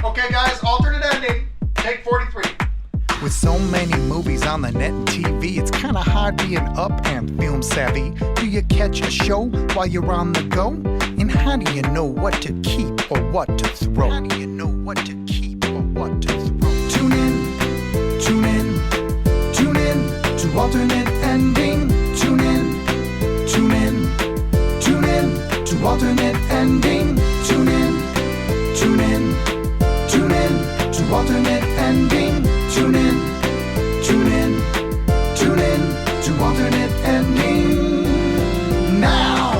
Okay, guys, alternate ending. Take 43. With so many movies on the net and TV, it's kinda hard being up and film savvy. Do you catch a show while you're on the go? And how do you know what to keep or what to throw? How do you know what to keep or what to throw? Tune in, tune in, tune in to alternate ending. Tune in, tune in, tune in to alternate ending. Tune in, tune in, tune in to alternate ending. Tune in, tune in, tune in to alternate ending now.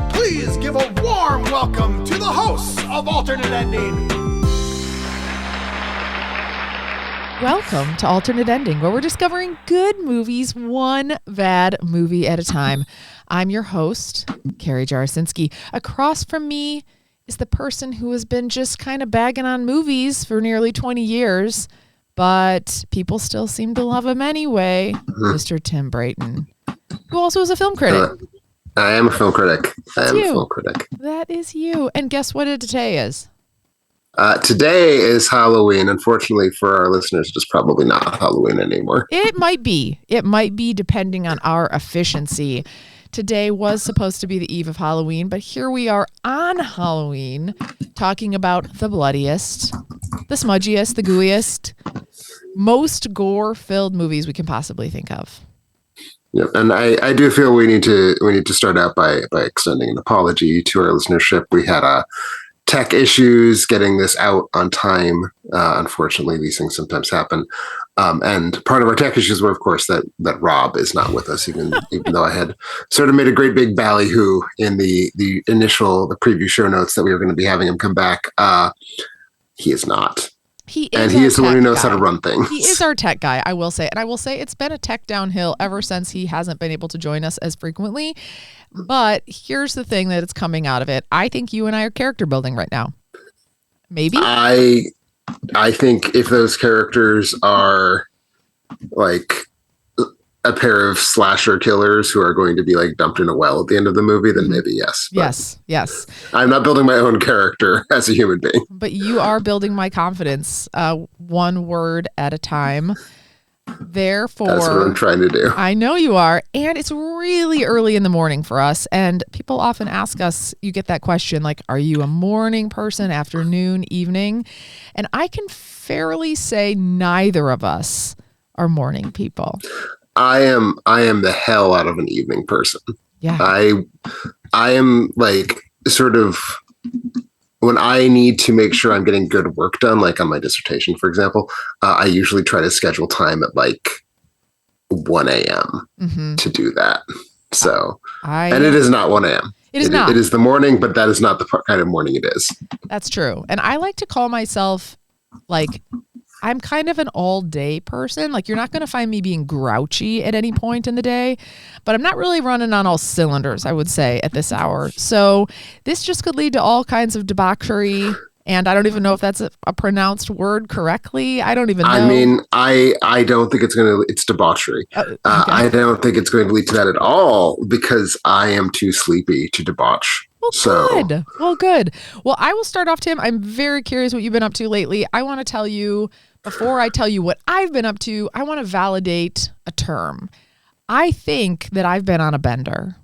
Please give a warm welcome to the hosts of Alternate Ending. Welcome to Alternate Ending, where we're discovering good movies, one bad movie at a time. I'm your host, Carrie Jarasinski. Across from me is the person who has been just kind of bagging on movies for nearly 20 years, but people still seem to love him anyway, Mr. Tim Brayton, who also is a film critic. I am a film critic. That is you. And guess what today is? Today is Halloween. Unfortunately for our listeners, it's probably not Halloween anymore. It might be. It might be depending on our efficiency. Today was supposed to be the eve of Halloween, but here we are on Halloween talking about the bloodiest, the smudgiest, the gooeyest, most gore-filled movies we can possibly think of. Yep, and I do feel we need to start out by extending an apology to our listenership. We had tech issues getting this out on time. Unfortunately, these things sometimes happen. And part of our tech issues were, of course, that Rob is not with us, even though I had sort of made a great big ballyhoo in the preview show notes that we were going to be having him come back. He is not. He is the one who knows how to run things. He is our tech guy, I will say. And I will say it's been a tech downhill ever since he hasn't been able to join us as frequently. But here's the thing that it's coming out of it. I think you and I are character building right now. Maybe? I think if those characters are like a pair of slasher killers who are going to be like dumped in a well at the end of the movie, then maybe yes. Yes. I'm not building my own character as a human being. But you are building my confidence one word at a time. Therefore, that's what I'm trying to do. I know you are. And it's really early in the morning for us. And people often ask us, you get that question, like, are you a morning person, afternoon, evening? And I can fairly say neither of us are morning people. I am the hell out of an evening person. Yeah. I am like sort of when I need to make sure I'm getting good work done, like on my dissertation, for example, I usually try to schedule time at like 1 a.m. to do that. So, and it is not 1 a.m. It is not. It is the morning, but that is not the kind of morning it is. That's true. And I like to call myself like, I'm kind of an all-day person. Like, you're not going to find me being grouchy at any point in the day, but I'm not really running on all cylinders, I would say, at this hour. So this just could lead to all kinds of debauchery, and I don't even know if that's a pronounced word correctly. I don't even know. I mean, I don't think it's debauchery. Okay. I don't think it's going to lead to that at all because I am too sleepy to debauch. Well, good. Well, I will start off, Tim. I'm very curious what you've been up to lately. I want to tell you, before I tell you what I've been up to, I want to validate a term. I think that I've been on a bender,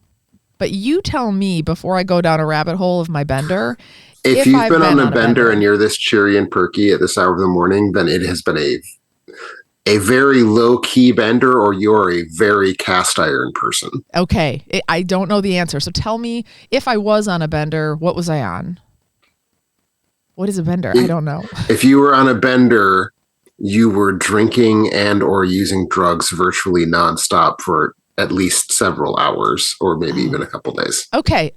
but you tell me before I go down a rabbit hole of my bender. If you've been on a bender and you're this cheery and perky at this hour of the morning, then it has been a very low-key bender, or you're a very cast iron person. Okay. I don't know the answer. So tell me, if I was on a bender, what was I on? What is a bender? I don't know. If you were on a bender, you were drinking and or using drugs virtually nonstop for at least several hours or maybe even a couple days. Okay.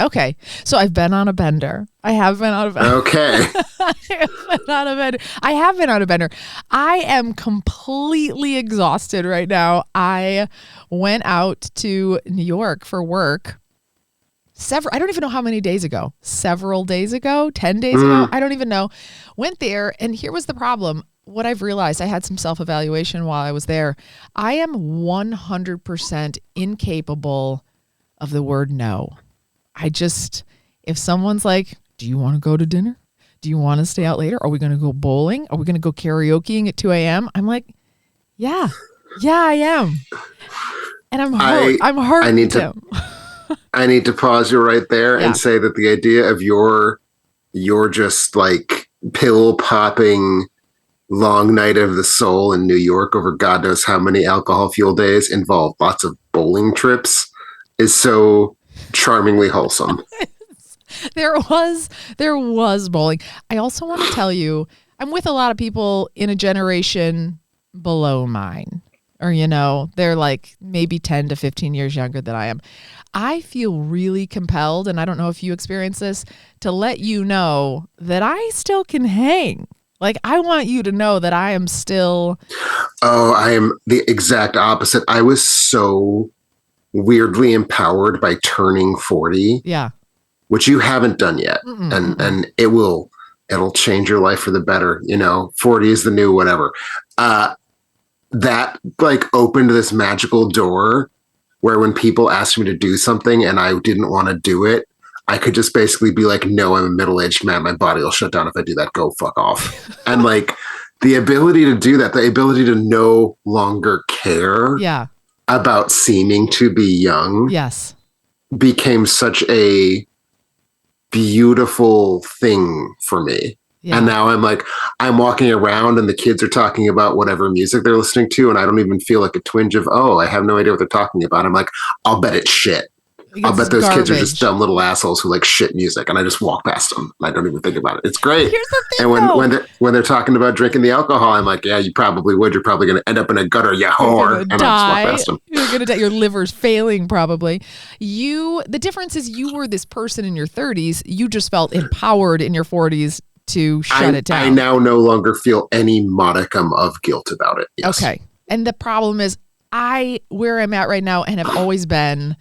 So I've been on a bender. I have been on a bender. Okay. I have been on a bender. I am completely exhausted right now. I went out to New York for work I don't even know how many days ago. Several days ago? 10 days ago? I don't even know. Went there, and here was the problem. What I've realized, I had some self-evaluation while I was there. I am 100% incapable of the word no. If someone's like, do you want to go to dinner? Do you want to stay out later? Are we going to go bowling? Are we going to go karaokeing at 2 a.m.? I'm like, yeah, I am. And I'm hurt. I'm hurt. I need to pause you right there and say that the idea of your just like pill popping long night of the soul in New York over God knows how many alcohol fueled days involved lots of bowling trips is so charmingly wholesome. There was bowling. I also want to tell you, I'm with a lot of people in a generation below mine, or, they're like maybe 10 to 15 years younger than I am. I feel really compelled, and I don't know if you experience this, to let you know that I still can hang. Like, I want you to know that I am still. Oh, I am the exact opposite. I was so weirdly empowered by turning 40. Yeah. Which you haven't done yet. And it'll change your life for the better. 40 is the new whatever. That like opened this magical door where when people asked me to do something and I didn't want to do it, I could just basically be like, no, I'm a middle-aged man. My body will shut down if I do that. Go fuck off. And like the ability to do that, the ability to no longer care about seeming to be young became such a beautiful thing for me. Yeah. And now I'm walking around and the kids are talking about whatever music they're listening to. And I don't even feel like a twinge of, I have no idea what they're talking about. I'm like, I'll bet it's shit. I'll bet those kids are just dumb little assholes who like shit music. And I just walk past them and I don't even think about it. It's great. Here's the thing, and when they're talking about drinking the alcohol, I'm like, yeah, you probably would. You're probably going to end up in a gutter, you whore. And I just walk past them. You're going to die. Your liver's failing probably. The difference is you were this person in your 30s. You just felt empowered in your 40s to shut it down. I now no longer feel any modicum of guilt about it. Yes. Okay. And the problem is where I'm at right now and have always been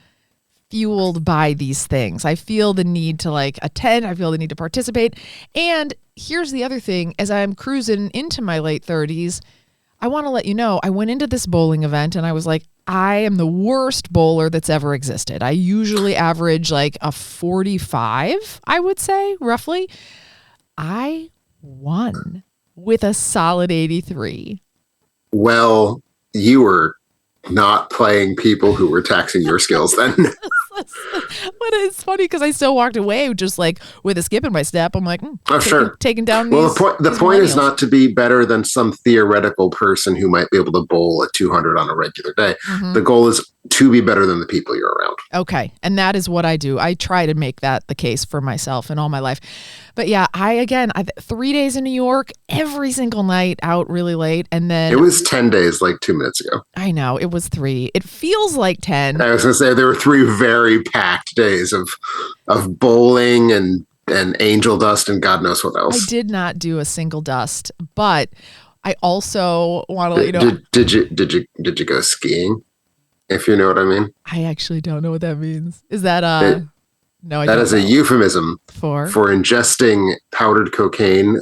fueled by these things. I feel the need to like attend. I feel the need to participate. And here's the other thing. As I'm cruising into my late 30s, I want to let you know, I went into this bowling event and I was like, I am the worst bowler that's ever existed. I usually average like a 45, I would say, roughly. I won with a solid 83. Well, you were not playing people who were taxing your skills then. But it's funny because I still walked away just like with a skip in my step. I'm like, taking down these. Well, the point is not to be better than some theoretical person who might be able to bowl at 200 on a regular day. Mm-hmm. The goal is to be better than the people you're around. Okay. And that is what I do. I try to make that the case for myself and all my life. But yeah, I 3 days in New York, every single night out really late. And then it was 10 days like 2 minutes ago. I know it was 3. It feels like 10. I was going to say there were 3 very packed days of bowling and angel dust and God knows what else. I did not do a single dust, but I also want to let you know. Did you go skiing? If you know what I mean. I actually don't know what that means. Is that no, I that don't is know. a euphemism for ingesting powdered cocaine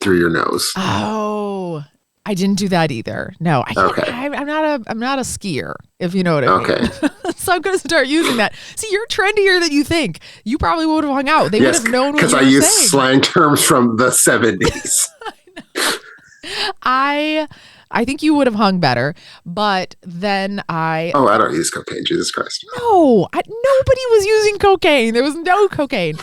through your nose. Oh, I didn't do that either. No, I'm not a skier, if you know what I mean. Okay. So I'm going to start using that. See, you're trendier than you think. You probably would have hung out. They would have known what you were saying. Because I use slang terms from the 70s. I think you would have hung better, but then I don't use cocaine. Jesus Christ. No, nobody was using cocaine. There was no cocaine.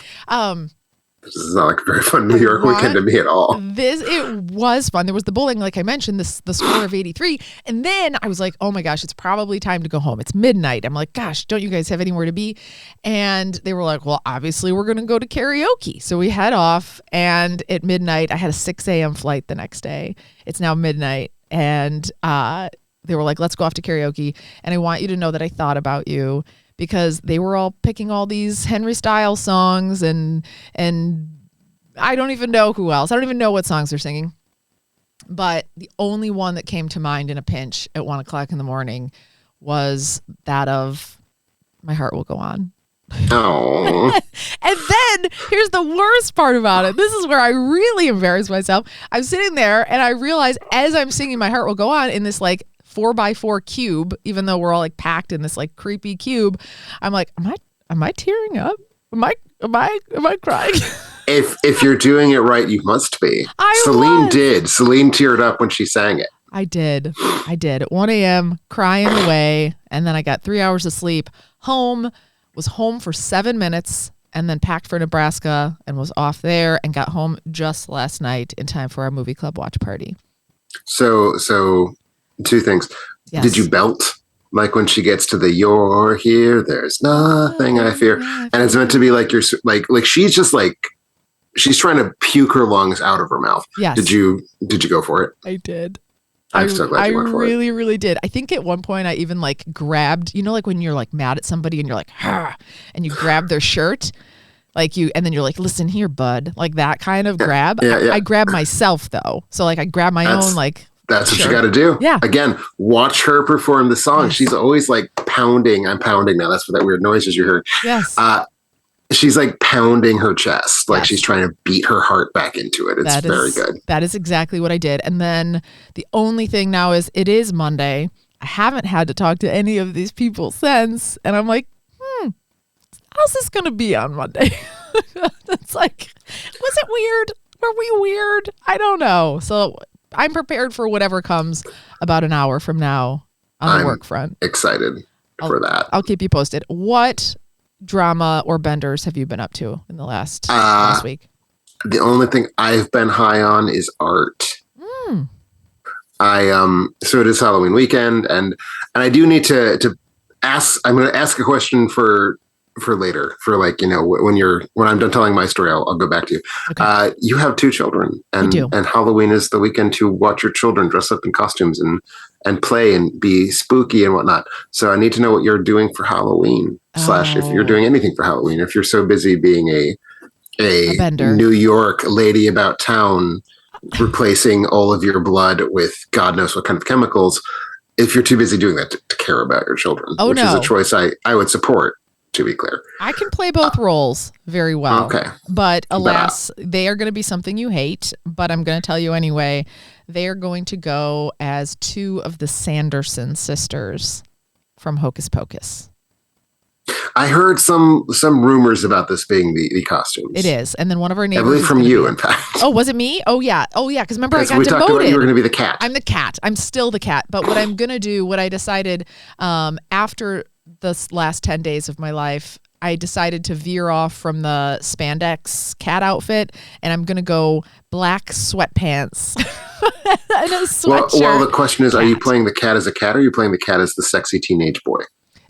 This is not like a very fun New York weekend to me at all. It was fun. There was the bowling, like I mentioned, the score of 83. And then I was like, oh my gosh, it's probably time to go home. It's midnight. I'm like, gosh, don't you guys have anywhere to be? And they were like, well, obviously we're going to go to karaoke. So we head off. And at midnight, I had a 6 a.m. flight the next day. It's now midnight. And they were like, let's go off to karaoke. And I want you to know that I thought about you. Because they were all picking all these Henry Styles songs and I don't even know who else. I don't even know what songs they're singing. But the only one that came to mind in a pinch at 1 o'clock in the morning was that of My Heart Will Go On. Oh. And then here's the worst part about it. This is where I really embarrass myself. I'm sitting there and I realize as I'm singing My Heart Will Go On in this like 4x4 cube, even though we're all like packed in this like creepy cube, I'm like, am I tearing up? Am I crying? If you're doing it right, you must be. Celine did. Celine teared up when she sang it. I did. At 1 a.m., crying away. And then I got 3 hours of sleep. Was home for 7 minutes and then packed for Nebraska and was off there and got home just last night in time for our movie club watch party. So two things. Yes. Did you belt? Like when she gets to the "You're here, there's nothing I fear," and it's meant to be like you're like she's just like she's trying to puke her lungs out of her mouth. Yes. Did you go for it? I did. I'm so glad you went for it. I really did. I think at one point I even like grabbed, like when you're like mad at somebody and you're like, and you grab their shirt, and then you're like, listen here, bud, like that kind of grab. Yeah. I grabbed myself though, so like I grabbed my own like. That's what shirt. you got to do. Yeah. Again, watch her perform the song. Yes. She's always like pounding. I'm pounding now. That's what that weird noises you heard. Yes. She's like pounding her chest, like she's trying to beat her heart back into it. It's very good. That is exactly what I did. And then the only thing now is it is Monday. I haven't had to talk to any of these people since. And I'm like, how's this going to be on Monday? It's like, was it weird? Were we weird? I don't know. So I'm prepared for whatever comes about an hour from now on the work front. Excited for that. I'll keep you posted. What drama or benders have you been up to in the last week? The only thing I've been high on is art. So it is Halloween weekend, and I do need to ask. I'm going to ask a question for later, for like, when I'm done telling my story, I'll go back to you. Okay. You have 2 children, and Halloween is the weekend to watch your children dress up in costumes and play and be spooky and whatnot. So I need to know what you're doing for Halloween, / if you're doing anything for Halloween, if you're so busy being a New York lady about town, replacing all of your blood with God knows what kind of chemicals, if you're too busy doing that to care about your children, which is a choice I would support. To be clear, I can play both roles very well. Okay. But alas, they are going to be something you hate, but I'm going to tell you anyway. They are going to go as 2 of the Sanderson sisters from Hocus Pocus. I heard some rumors about this being the costumes. It is. And then one of our neighbors. I believe from you, in fact. Oh, was it me? Oh, yeah. Because remember I got we demoted. Talked about you were going to be the cat. I'm the cat. I'm still the cat. But what I'm going to do, what I decided after the last 10 days of my life, I decided to veer off from the spandex cat outfit, and I'm going to go black sweatpants and a sweatshirt. Well, the question is, are you playing the cat as a cat, or are you playing the cat as the sexy teenage boy?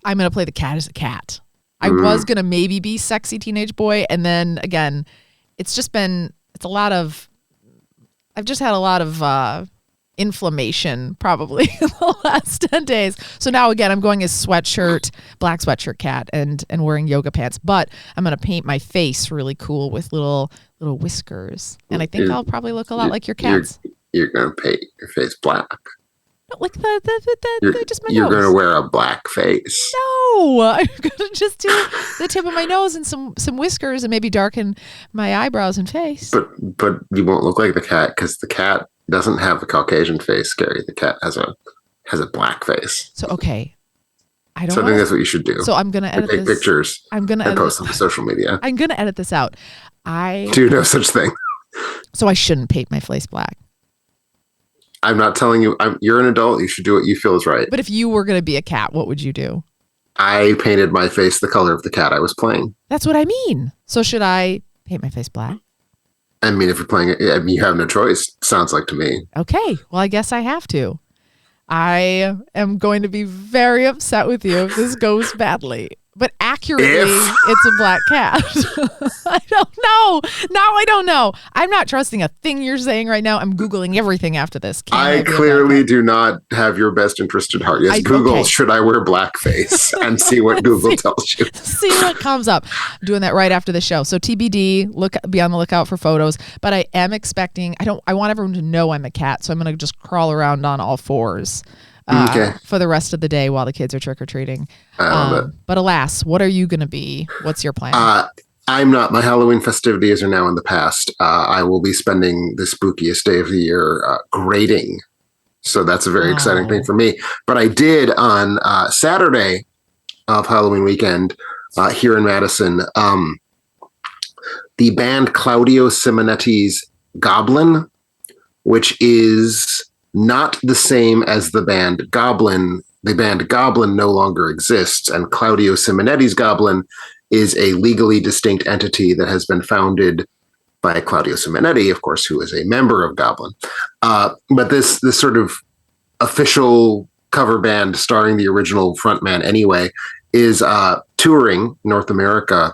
I'm going to play the cat as a cat. I was going to maybe be sexy teenage boy, and then again, I've just had a lot of inflammation probably in the last 10 days. So now again, I'm going as sweatshirt, black sweatshirt cat and wearing yoga pants, but I'm going to paint my face really cool with little whiskers. And I think I'll probably look a lot like your cats. You're going to paint your face black. No, like just my You're nose. going to wear a black face. No, I'm going to just do the tip of my nose and some whiskers and maybe darken my eyebrows and face. But you won't look like the cat, because the cat doesn't have a Caucasian face, Carrie. The cat has a black face. So okay, I don't. So I think that's what you should do. So I'm gonna edit take pictures. I'm gonna post them to social media. I'm gonna edit this out. I do no such thing. So I shouldn't paint my face black. I'm not telling you. You're an adult. You should do what you feel is right. But if you were gonna be a cat, what would you do? I painted my face the color of the cat I was playing. That's what I mean. So should I paint my face black? I mean, if you're playing it, you have no choice. Sounds like to me. Okay. Well, I guess I have to. I am going to be very upset with you if this goes badly. But accurately, it's a black cat. I don't know. Now I don't know. I'm not trusting a thing you're saying right now. I'm Googling everything after this. I clearly do not have your best interest at heart. Yes, Google, should I wear blackface? And see what Google tells you. See what comes up. I'm doing that right after the show. So TBD, be on the lookout for photos. But I am expecting, I want everyone to know I'm a cat. So I'm going to just crawl around on all fours. For the rest of the day while the kids are trick-or-treating. But alas, what are you going to be? What's your plan? I'm not. My Halloween festivities are now in the past. I will be spending the spookiest day of the year grading. So that's a very exciting thing for me. But I did on Saturday of Halloween weekend here in Madison, the band Claudio Simonetti's Goblin, which is not the same as the band Goblin. The band Goblin no longer exists, and Claudio Simonetti's Goblin is a legally distinct entity that has been founded by Claudio Simonetti, of course, who is a member of Goblin. But this sort of official cover band starring the original frontman anyway is touring North America,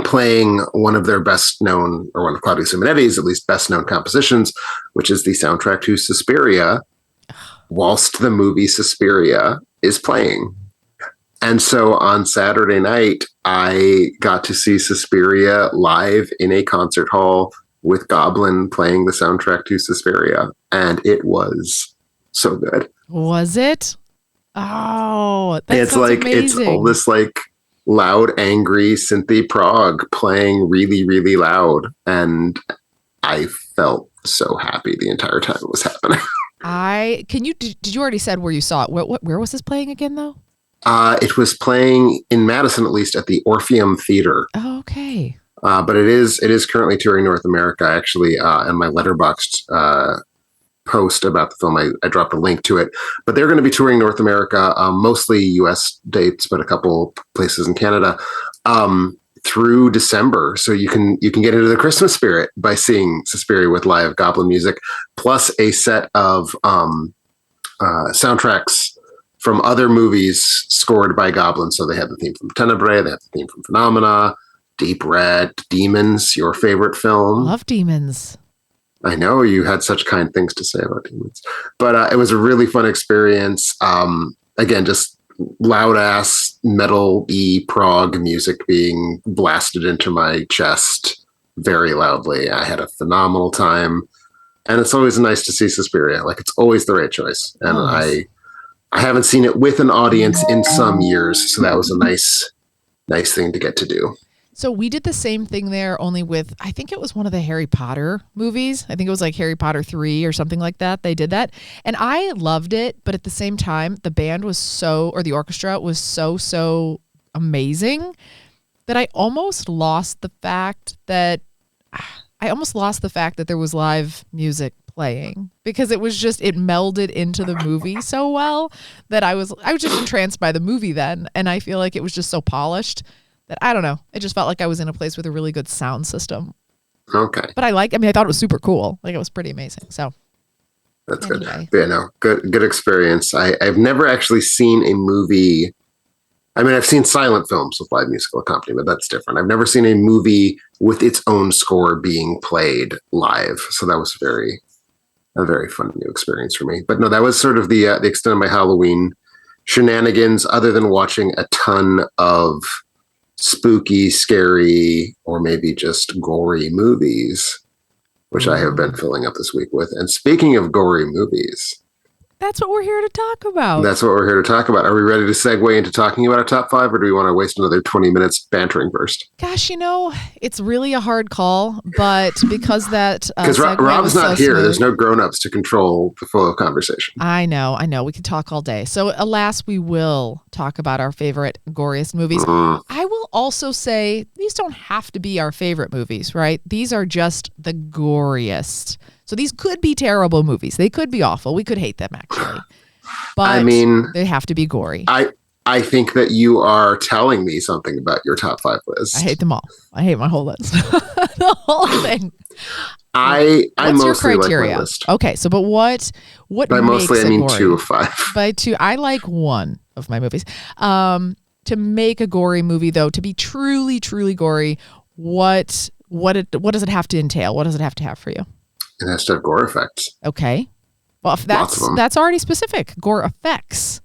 playing one of their best known, or one of Claudio Simonetti's at least best known compositions, which is the soundtrack to Suspiria, whilst the movie Suspiria is playing. And so on Saturday night, I got to see Suspiria live in a concert hall with Goblin playing the soundtrack to Suspiria. And it was so good. Was it? Oh, that sounds like amazing. It's all this like loud, angry synthy prog playing really, really loud. And I felt so happy the entire time it was happening. Did you already said where you saw it? Where was this playing again though? It was playing in Madison, at least at the Orpheum Theater. Oh, okay. But it is currently touring North America. Actually, in my Letterboxd post about the film, I dropped a link to it. But they're going to be touring North America, mostly U.S. dates, but a couple places in Canada, through December. So you can get into the Christmas spirit by seeing Suspiria with live Goblin music, plus a set of soundtracks from other movies scored by Goblin. So they have the theme from Tenebrae, they have the theme from Phenomena, Deep Red, Demons, your favorite film. Love Demons. I know you had such kind things to say about Demons. But it was a really fun experience. Again, just loud ass metal-y prog music being blasted into my chest very loudly. I had a phenomenal time. And it's always nice to see Suspiria. Like, it's always the right choice. And I haven't seen it with an audience in some years, so that was a nice thing to get to do. So we did the same thing there, only with, I think it was one of the Harry Potter movies. I think it was like Harry Potter 3 or something like that. They did that. And I loved it, but at the same time, the band was the orchestra was so amazing that I almost lost the fact that there was live music playing, because it melded into the movie so well that I was just entranced by the movie then. And I feel like it was just so polished that, I don't know, it just felt like I was in a place with a really good sound system. Okay. But I thought it was super cool. Like, it was pretty amazing. So that's anyway. Good. Yeah, no, good experience. I've never actually seen a movie. I mean, I've seen silent films with live musical accompaniment, but that's different. I've never seen a movie with its own score being played live. So that was a very fun new experience for me. But no, that was sort of the extent of my Halloween shenanigans, other than watching a ton of spooky, scary, or maybe just gory movies, which I have been filling up this week with. And speaking of gory movies, that's what we're here to talk about. Are we ready to segue into talking about our top 5, or do we want to waste another 20 minutes bantering first? Gosh, it's really a hard call, but because Rob's not here, smooth, there's no grown-ups to control the flow of conversation. I know. We could talk all day. So alas, we will talk about our favorite, goriest movies. I will also say these don't have to be our favorite movies, right? These are just the goriest. So these could be terrible movies. They could be awful. We could hate them, actually. But I mean, they have to be gory. I think that you are telling me something about your top 5 list. I hate them all. I hate my whole list. The whole thing. I What's mostly your criteria? like my list. Okay, so but what By makes mostly, I mean gory? 2 of 5. By 2, I like one of my movies. To make a gory movie, though, to be truly, truly gory, what does it have to entail? What does it have to have for you? It has to have gore effects. Okay. Well, if that's already specific. Gore effects.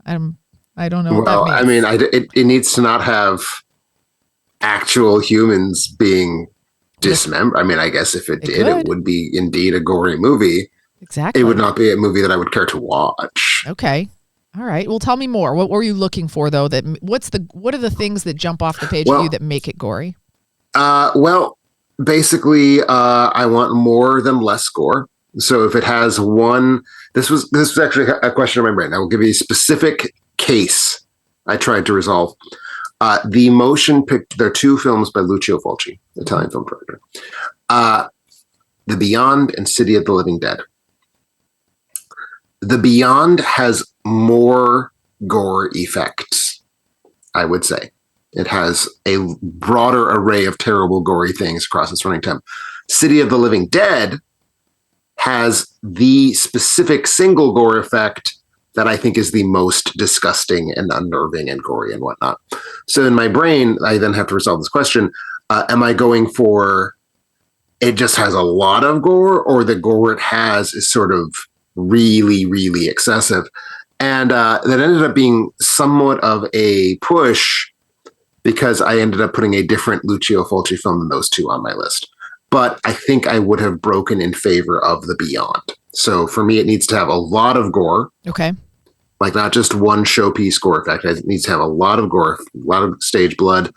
I don't know what that means. I mean, it needs to not have actual humans being dismembered. I mean, I guess if it did, it would be indeed a gory movie. Exactly. It would not be a movie that I would care to watch. Okay. All right. Well, tell me more. What were you looking for, though? What are the things that jump off the page at you that make it gory? Basically, I want more than less gore. So if it has one, this was actually a question in my brain. I will give you a specific case I tried to resolve. The motion picture, there are two films by Lucio Fulci, Italian film director. The Beyond and City of the Living Dead. The Beyond has more gore effects, I would say. It has a broader array of terrible, gory things across its running time. City of the Living Dead has the specific single gore effect that I think is the most disgusting and unnerving and gory and whatnot. So in my brain, I then have to resolve this question. Am I going for it just has a lot of gore, or the gore it has is sort of really, really excessive? And that ended up being somewhat of a push because I ended up putting a different Lucio Fulci film than those two on my list. But I think I would have broken in favor of The Beyond. So for me, it needs to have a lot of gore. Okay. Like not just one showpiece gore effect. It needs to have a lot of gore, a lot of stage blood, a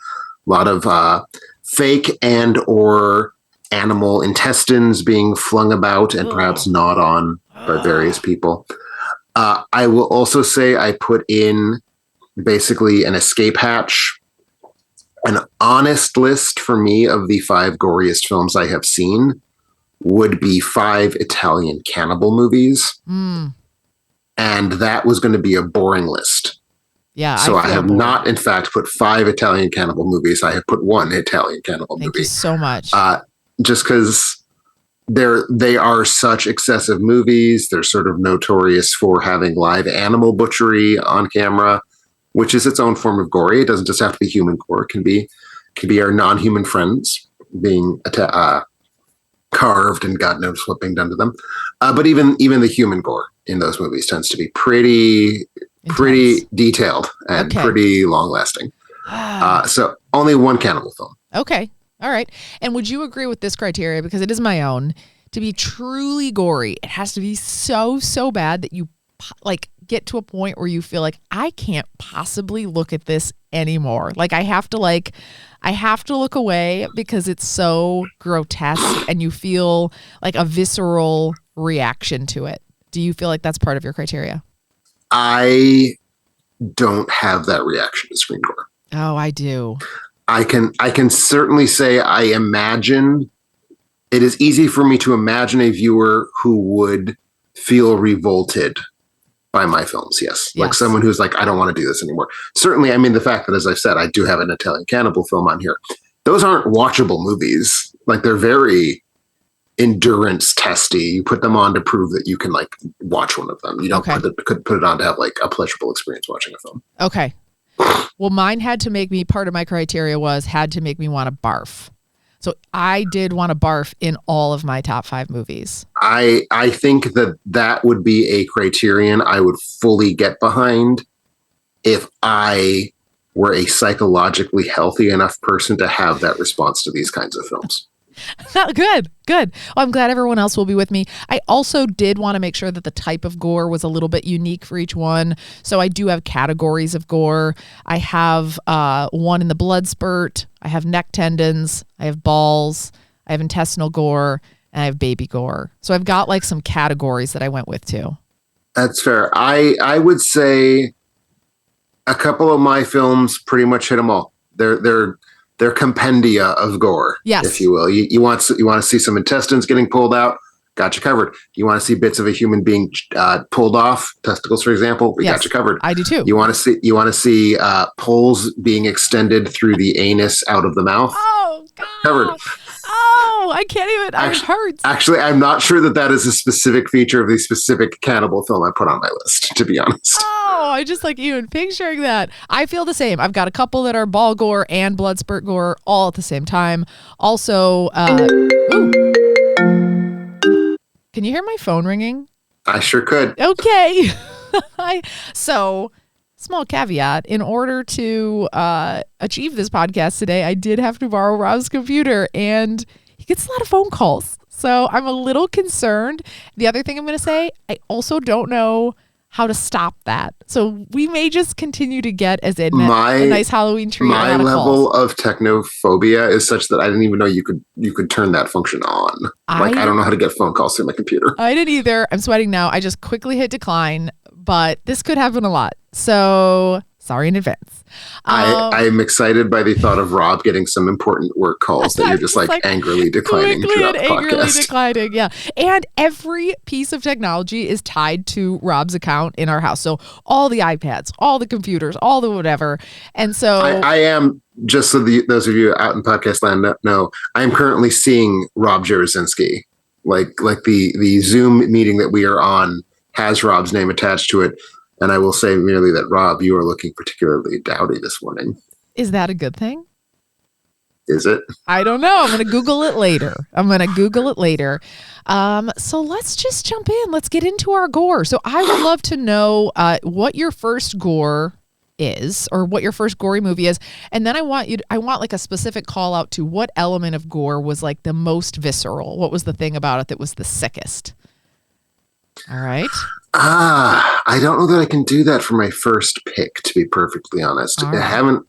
lot of fake and or animal intestines being flung about and perhaps gnawed on by various people. I will also say I put in basically an escape hatch. An honest list for me of the 5 goriest films I have seen would be 5 Italian cannibal movies. And that was going to be a boring list. Yeah. So I have not, in fact, put 5 Italian cannibal movies. I have put 1 Italian cannibal movie. Thank you so much. Just because they are such excessive movies. They're sort of notorious for having live animal butchery on camera, which is its own form of gory. It doesn't just have to be human gore. It can be our non-human friends being carved and God knows what being done to them. But even the human gore in those movies tends to be pretty detailed and pretty long lasting. So only 1 cannibal film. Okay. All right. And would you agree with this criteria? Because it is my own. To be truly gory, it has to be so bad that you like get to a point where you feel like I can't possibly look at this anymore. Like I have to look away because it's so grotesque and you feel like a visceral reaction to it. Do you feel like that's part of your criteria? I don't have that reaction to screen gore. Oh, I do. I can certainly say I imagine it is easy for me to imagine a viewer who would feel revolted by my films. Yes. Like someone who's like, I don't want to do this anymore. Certainly. I mean, the fact that, as I've said, I do have an Italian cannibal film on here. Those aren't watchable movies. Like they're very endurance testy. You put them on to prove that you can like watch one of them. You don't put it on to have like a pleasurable experience watching a film. Okay. Well, mine had to make me, part of my criteria had to make me want to barf. So I did want to barf in all of my top 5 movies. I think that would be a criterion I would fully get behind if I were a psychologically healthy enough person to have that response to these kinds of films. Good. Well, I'm glad everyone else will be with me. I also did want to make sure that the type of gore was a little bit unique for each one. So I do have categories of gore. I have one in the blood spurt. I have neck tendons. I have balls. I have intestinal gore. And I have baby gore. So I've got like some categories that I went with too. That's fair. I would say a couple of my films pretty much hit them all. They're compendia of gore, if you will. You want to see some intestines getting pulled out, got you covered. You want to see bits of a human being pulled off, testicles, for example, we got you covered. I do too. You want to see poles being extended through the anus out of the mouth. Oh God. Covered. Oh, I can't even. It hurts. Actually, I'm not sure that is a specific feature of the specific cannibal film I put on my list, to be honest. Oh, I just like even picturing that. I feel the same. I've got a couple that are ball gore and blood spurt gore all at the same time. Also, can you hear my phone ringing? I sure could. Okay. So, small caveat, in order to achieve this podcast today, I did have to borrow Rob's computer and he gets a lot of phone calls. So I'm a little concerned. The other thing I'm going to say, I also don't know how to stop that. So we may just continue to get a nice Halloween tree. My level of technophobia is such that I didn't even know you could turn that function on. I don't know how to get phone calls through my computer. I didn't either. I'm sweating now. I just quickly hit decline, but this could happen a lot. So Sorry in advance. I'm excited by the thought of Rob getting some important work calls that you're just like angrily declining throughout the podcast. Declining, yeah. And every piece of technology is tied to Rob's account in our house. So all the iPads, all the computers, all the whatever. And so I am, just so those of you out in podcast land know, I am currently seeing Rob Jarosinski. Like the Zoom meeting that we are on has Rob's name attached to it. And I will say merely that, Rob, you are looking particularly dowdy this morning. Is that a good thing? Is it? I don't know. I'm going to Google it later. So let's just jump in. Let's get into our gore. So I would love to know what your first gore is, or what your first gory movie is. And then I want like a specific call out to what element of gore was like the most visceral. What was the thing about it that was the sickest? All right. I don't know that I can do that for my first pick, to be perfectly honest. Right. I haven't.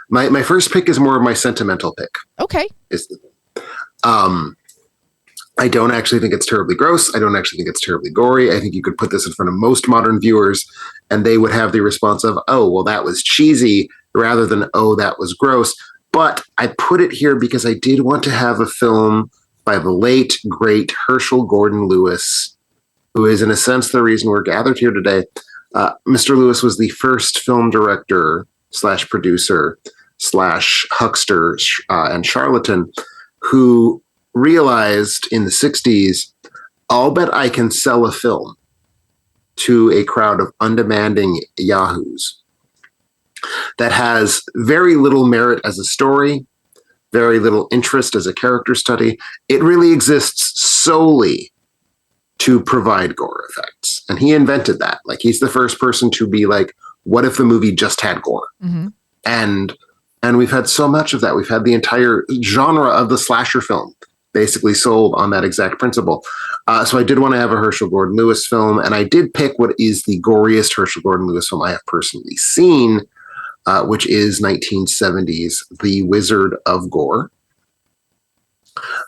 My first pick is more of my sentimental pick. Okay. I don't actually think it's terribly gross. I don't actually think it's terribly gory. I think you could put this in front of most modern viewers and they would have the response of, oh, well, that was cheesy, rather than, oh, that was gross. But I put it here because I did want to have a film by the late, great Herschel Gordon Lewis, who is, in a sense, the reason we're gathered here today. Mr. Lewis was the first film director / producer / huckster and charlatan who realized in the 60s, I'll bet I can sell a film to a crowd of undemanding yahoos that has very little merit as a story, very little interest as a character study. It really exists solely to provide gore effects. And he invented that. Like, he's the first person to be like, what if the movie just had gore? Mm-hmm. And we've had so much of that. We've had the entire genre of the slasher film basically sold on that exact principle. So I did want to have a Herschel Gordon Lewis film, and I did pick what is the goriest Herschel Gordon Lewis film I have personally seen, which is 1970's The Wizard of Gore.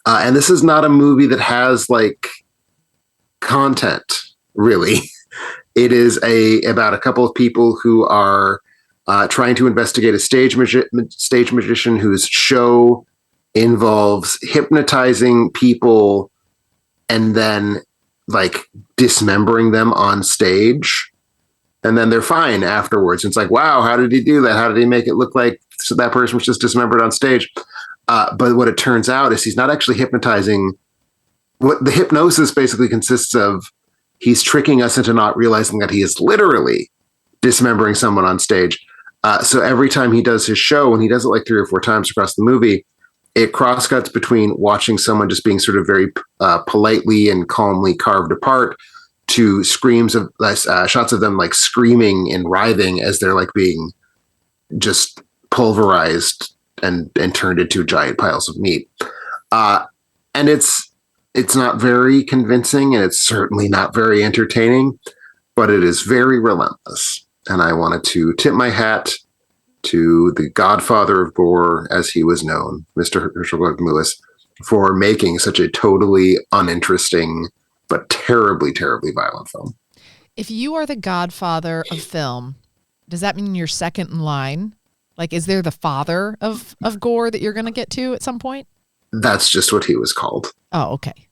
And this is not a movie that has like content, really. It is about a couple of people who are trying to investigate a stage magician whose show involves hypnotizing people and then like dismembering them on stage. And then they're fine afterwards. It's like, wow, how did he do that? How did he make it look like that person was just dismembered on stage? But what it turns out is he's not actually hypnotizing. What the hypnosis basically consists of, he's tricking us into not realizing that he is literally dismembering someone on stage. So every time he does his show, and he does it like 3 or 4 times across the movie, it crosscuts between watching someone just being sort of very politely and calmly carved apart to screams of shots of them like screaming and writhing as they're like being just pulverized and turned into giant piles of meat. And it's not very convincing, and it's certainly not very entertaining, but it is very relentless. And I wanted to tip my hat to the godfather of gore, as he was known, Mr. Herschel Gordon Lewis, for making such a totally uninteresting but terribly, terribly violent film. If you are the godfather of film, does that mean you're second in line? Like, is there the father of gore that you're going to get to at some point? That's just what he was called. Oh, okay.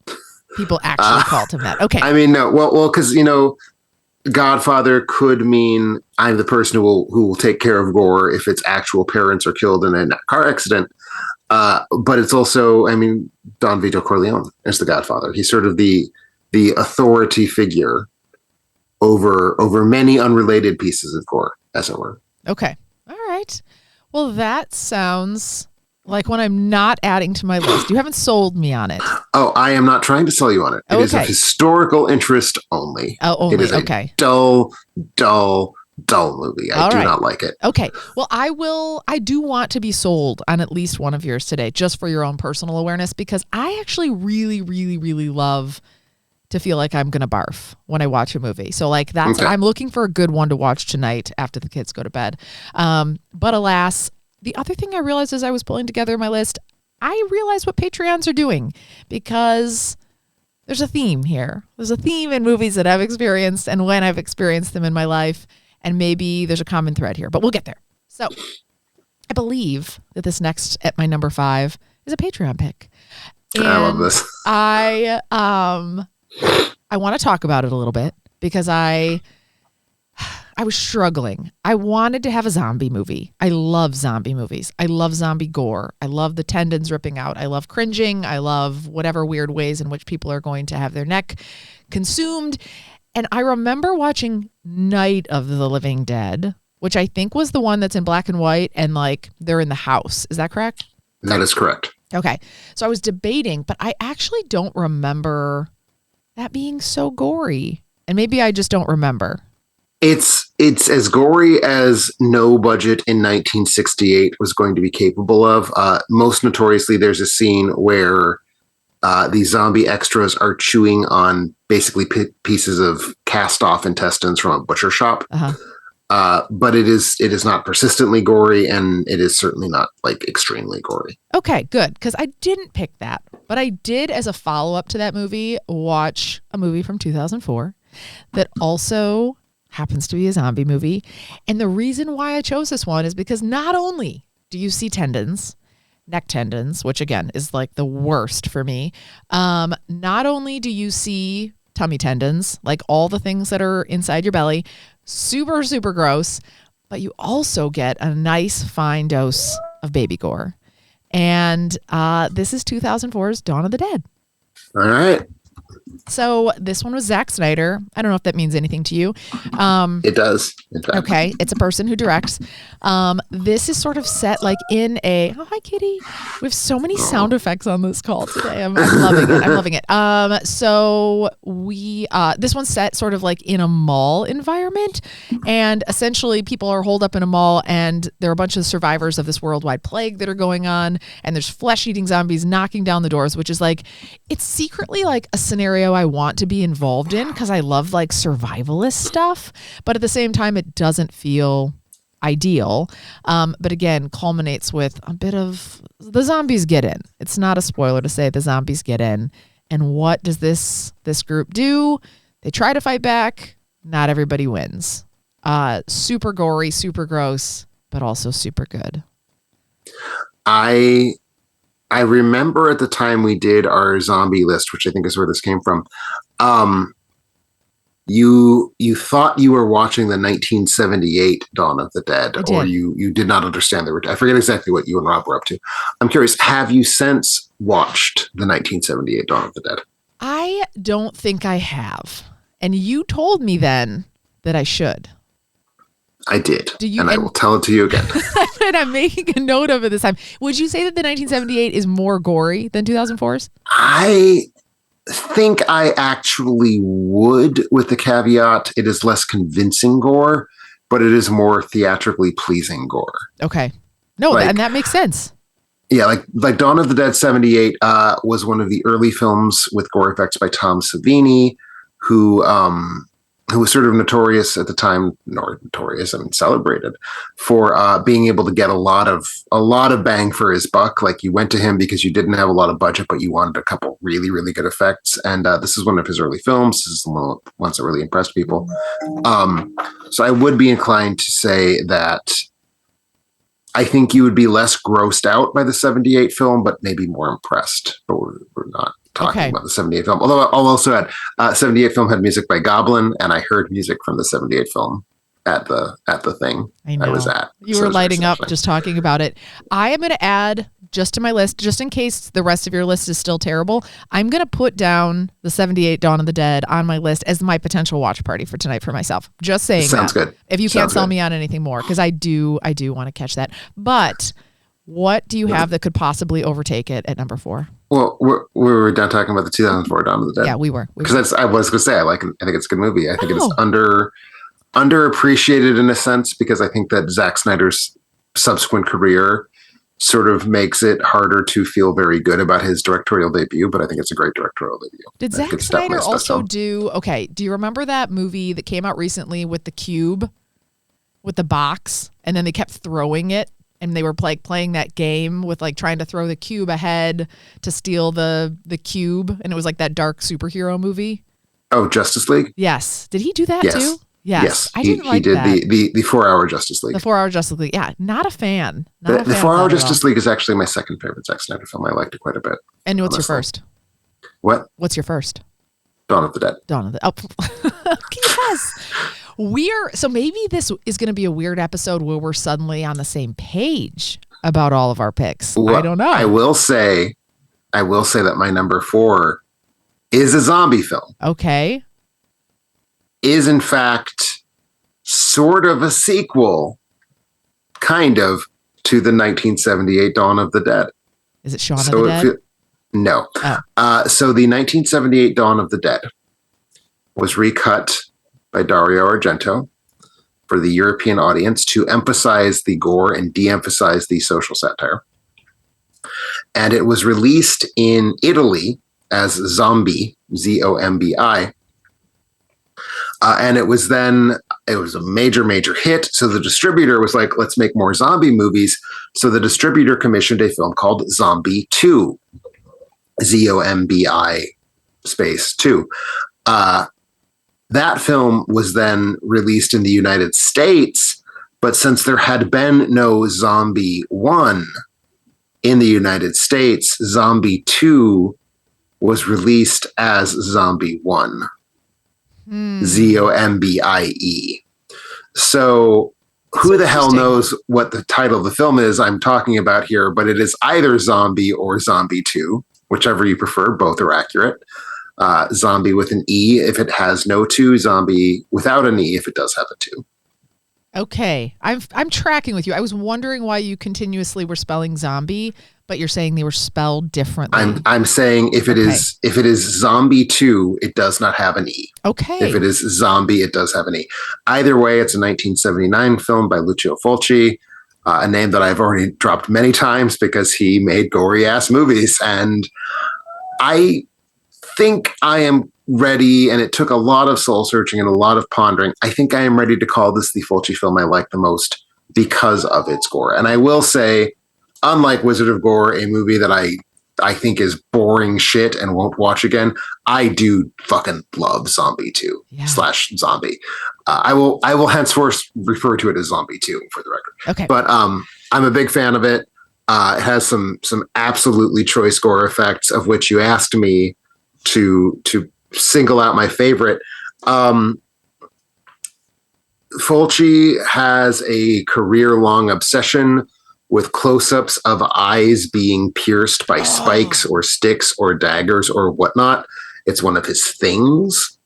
People actually called him that. Okay. I mean, no, well, because, Godfather could mean I'm the person who will take care of gore if its actual parents are killed in a car accident. But it's also, I mean, Don Vito Corleone is the Godfather. He's sort of the authority figure over many unrelated pieces of gore, as it were. Okay. All right. Well, that sounds like one I'm not adding to my list. You haven't sold me on it. Oh, I am not trying to sell you on it. It is of historical interest only. Oh, only. It is a dull movie. I do not like it. Okay. Well, I do want to be sold on at least one of yours today, just for your own personal awareness, because I actually really, really, really love to feel like I'm going to barf when I watch a movie. So like that's, okay. I'm looking for a good one to watch tonight after the kids go to bed. But alas, the other thing I realized as I was pulling together my list, I realized what Patreons are doing, because there's a theme here. There's a theme in movies that I've experienced and when I've experienced them in my life. And maybe there's a common thread here, but we'll get there. So I believe that this next at my number 5 is a Patreon pick. And I love this. I want to talk about it a little bit because I was struggling. I wanted to have a zombie movie. I love zombie movies. I love zombie gore. I love the tendons ripping out. I love cringing. I love whatever weird ways in which people are going to have their neck consumed. And I remember watching Night of the Living Dead, which I think was the one that's in black and white and like they're in the house. Is that correct? That is correct. Okay. So I was debating, but I actually don't remember that being so gory. And maybe I just don't remember. It's as gory as no budget in 1968 was going to be capable of. Most notoriously, there's a scene where these zombie extras are chewing on basically pieces of cast-off intestines from a butcher shop. But it is not persistently gory, and it is certainly not like extremely gory. Okay, good, because I didn't pick that, but I did, as a follow-up to that movie, watch a movie from 2004 that also happens to be a zombie movie. And the reason why I chose this one is because not only do you see tendons, neck tendons, which again is like the worst for me, not only do you see tummy tendons, like all the things that are inside your belly, super, super gross, but you also get a nice fine dose of baby gore. And this is 2004's Dawn of the Dead. All right. So this one was Zack Snyder. I don't know if that means anything to you. It does. Okay. It's a person who directs. This is sort of set like in a, oh, hi, kitty. We have so many sound effects on this call today. I'm loving it. I'm loving it. So this one's set sort of like in a mall environment. And essentially people are holed up in a mall and there are a bunch of survivors of this worldwide plague that are going on. And there's flesh-eating zombies knocking down the doors, which is like, it's secretly like a scenario I want to be involved in because I love like survivalist stuff, but at the same time it doesn't feel ideal. But again, culminates with a bit of the zombies get in. It's not a spoiler to say the zombies get in. And what does this group do? They try to fight back. Not everybody wins. Super gory, super gross, but also super good. I remember at the time we did our zombie list, which I think is where this came from. You thought you were watching the 1978 Dawn of the Dead, or you did not understand the. I forget exactly what you and Rob were up to. I'm curious. Have you since watched the 1978 Dawn of the Dead? I don't think I have, and you told me then that I should. I did, and I will tell it to you again. And I'm making a note of it this time. Would you say that the 1978 is more gory than 2004's? I think I actually would, with the caveat it is less convincing gore, but it is more theatrically pleasing gore. Okay. No, and that makes sense. Yeah, like Dawn of the Dead 78 was one of the early films with gore effects by Tom Savini, who was sort of notorious at the time, celebrated for being able to get a lot of bang for his buck. Like you went to him because you didn't have a lot of budget, but you wanted a couple really, really good effects. And this is one of his early films. This is one of the ones that really impressed people. So I would be inclined to say that I think you would be less grossed out by the 78 film, but maybe more impressed. But we're not talking about the 78 film. Although I'll also add, 78 film had music by Goblin, and I heard music from the 78 film at the thing I was at. You were lighting up just talking about it. I am going to add just to my list, just in case the rest of your list is still terrible, I'm going to put down the 78 Dawn of the Dead on my list as my potential watch party for tonight for myself. Just saying Sounds that. good. If you can't sell me on anything more, because I do want to catch that. But what do you have that could possibly overtake it at number 4? Well, we were done talking about the 2004 Dawn of the Dead. Yeah, we were. Because I was going to say, I think it's a good movie. I think it is underappreciated in a sense, because I think that Zack Snyder's subsequent career sort of makes it harder to feel very good about his directorial debut, but I think it's a great directorial debut. Did Zack Snyder also do you remember that movie that came out recently with the cube, with the box, and then they kept throwing it, and they were playing that game with like trying to throw the cube ahead to steal the cube, and it was like that dark superhero movie? Oh, Justice League? Yes. Did he do that too? Yes. I he didn't like did that. the 4-hour Justice League. The 4-hour Justice League. Yeah, not a fan. The 4-hour Justice League is actually my second favorite Zack Snyder film. I liked it quite a bit. And what's honestly. your first? What? What's your first? Dawn of the Dead. Dawn of the. Oh, yes. So maybe this is going to be a weird episode where we're suddenly on the same page about all of our picks. Well, I don't know. I will say that my number 4 is a zombie film. Okay. Is in fact sort of a sequel, kind of, to the 1978 Dawn of the Dead. Is it Shaun of the Dead? No. Oh. So the 1978 Dawn of the Dead was recut by Dario Argento for the European audience to emphasize the gore and de-emphasize the social satire. And it was released in Italy as Zombi, Zombi. And it was a major hit. So the distributor was like, let's make more zombie movies. So the distributor commissioned a film called Zombie 2, Zombi space 2. That film was then released in the United States. But since there had been no Zombie 1 in the United States, Zombie 2 was released as Zombie 1. Zombie. So who the hell knows what the title of the film is I'm talking about here, but it is either Zombie or Zombie 2, whichever you prefer. Both are accurate. Zombie with an E if it has no 2, Zombie without an E if it does have a 2. Okay. I'm tracking with you. I was wondering why you continuously were spelling zombie, but you're saying they were spelled differently. I'm saying if it is Zombie 2, it does not have an E. Okay. If it is Zombie, it does have an E. Either way, it's a 1979 film by Lucio Fulci, a name that I've already dropped many times because he made gory ass movies. And I think I am ready, and it took a lot of soul searching and a lot of pondering. I think I am ready to call this the Fulci film I like the most because of its gore. And I will say, unlike Wizard of Gore, a movie that I think is boring shit and won't watch again, I do fucking love Zombie 2 / Zombie. I will henceforth refer to it as Zombie 2 for the record. Okay. But I'm a big fan of it. It has some absolutely choice gore effects, of which you asked me to single out my favorite. Fulci has a career-long obsession with close-ups of eyes being pierced by spikes or sticks or daggers or whatnot. It's one of his things.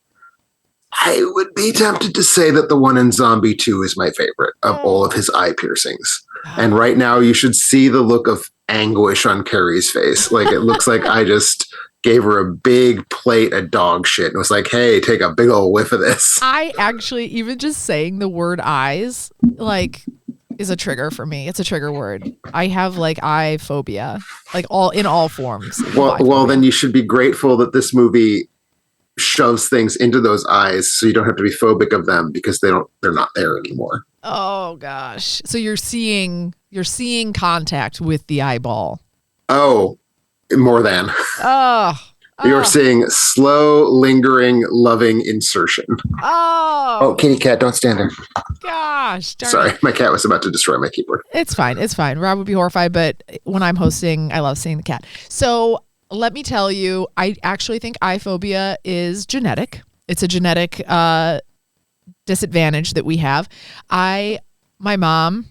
I would be tempted to say that the one in Zombie 2 is my favorite of all of his eye piercings. And right now you should see the look of anguish on Carrie's face. Like, it looks like I just gave her a big plate of dog shit and was like, hey, take a big old whiff of this. I actually, even just saying the word eyes, like, is a trigger for me. It's a trigger word. I have like eye phobia, like in all forms. Well, then you should be grateful that this movie shoves things into those eyes so you don't have to be phobic of them because they're not there anymore. Oh gosh. So you're seeing contact with the eyeball. Oh, more than. You're seeing slow, lingering, loving insertion. Oh, kitty cat, don't stand there. Gosh. Sorry, my cat was about to destroy my keyboard. It's fine. Rob would be horrified, but when I'm hosting, I love seeing the cat. So let me tell you, I actually think eye phobia is genetic. It's a genetic disadvantage that we have. My mom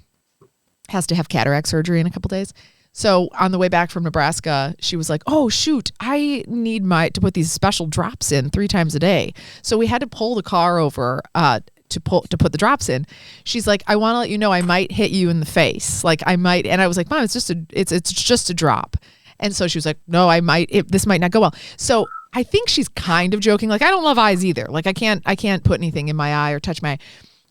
has to have cataract surgery in a couple days. So on the way back from Nebraska, she was like, oh, shoot, I need to put these special drops in 3 times a day. So we had to pull the car over to put the drops in. She's like, I want to let you know I might hit you in the face. Like I might. And I was like, Mom, it's just a drop. And so she was like, no, this might not go well. So I think she's kind of joking. Like, I don't love eyes either. Like I can't put anything in my eye or touch my eye.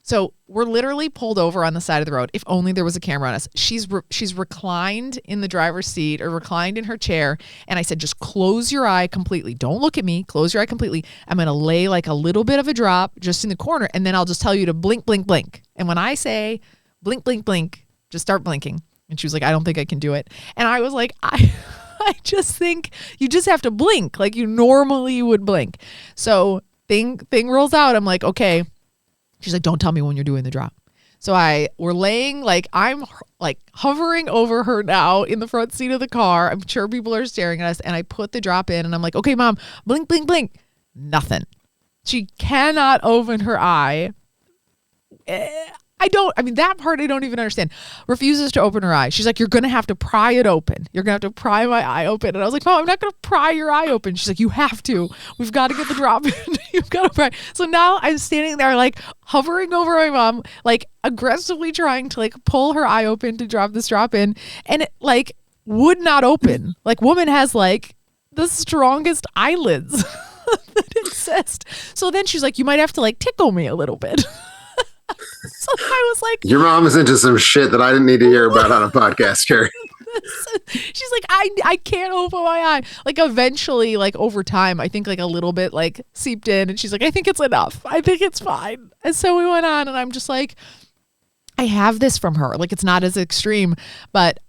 So we're literally pulled over on the side of the road. If only there was a camera on us. She's reclined in the driver's seat or reclined in her chair. And I said, just close your eye completely. Don't look at me. Close your eye completely. I'm going to lay like a little bit of a drop just in the corner. And then I'll just tell you to blink, blink, blink. And when I say blink, blink, blink, just start blinking. And she was like, I don't think I can do it. And I was like, I just think you just have to blink like you normally would blink. So thing rolls out. I'm like, okay. She's like, don't tell me when you're doing the drop. So we're laying, like, I'm like hovering over her now in the front seat of the car. I'm sure people are staring at us. And I put the drop in and I'm like, okay, Mom, blink, blink, blink. Nothing. She cannot open her eye. That part I don't even understand. Refuses to open her eye. She's like, you're going to have to pry it open. You're going to have to pry my eye open. And I was like, Mom, I'm not going to pry your eye open. She's like, you have to. We've got to get the drop in. You've got to pry. So now I'm standing there like hovering over my mom, like aggressively trying to like pull her eye open to drop this drop in. And it like would not open. Like woman has like the strongest eyelids that exist. So then she's like, you might have to like tickle me a little bit. So I was like, your mom is into some shit that I didn't need to hear about on a podcast, Carrie. She's like, I can't open my eye. Like eventually, like over time, I think like a little bit like seeped in, and she's like, I think it's enough. I think it's fine. And so we went on, and I'm just like, I have this from her. Like it's not as extreme, but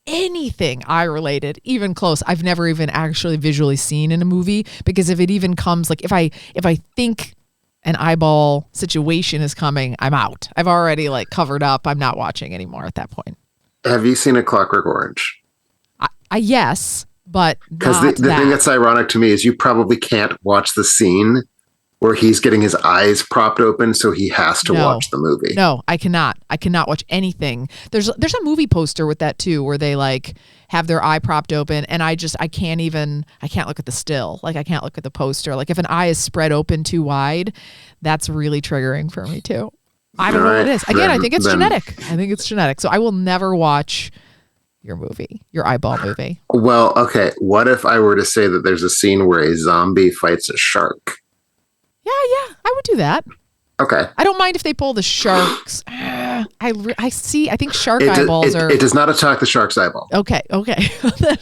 anything eye related, even close, I've never even actually visually seen in a movie, because if it even comes, like if I think an eyeball situation is coming, I'm out. I've already like covered up. I'm not watching anymore at that point. Have you seen A Clockwork Orange? I yes, but because the thing that's ironic to me is you probably can't watch the scene where he's getting his eyes propped open, so he has to watch the movie. No, I cannot watch anything. There's a movie poster with that too, where they like have their eye propped open, and I can't look at the still. Like I can't look at the poster. Like if an eye is spread open too wide, that's really triggering for me too. I don't know what it is. Again, I think it's genetic. So I will never watch your eyeball movie. Well, okay. What if I were to say that there's a scene where a zombie fights a shark? Yeah, I would do that. Okay. I don't mind if they pull the sharks. I think shark eyeballs are... It does not attack the shark's eyeball. Okay.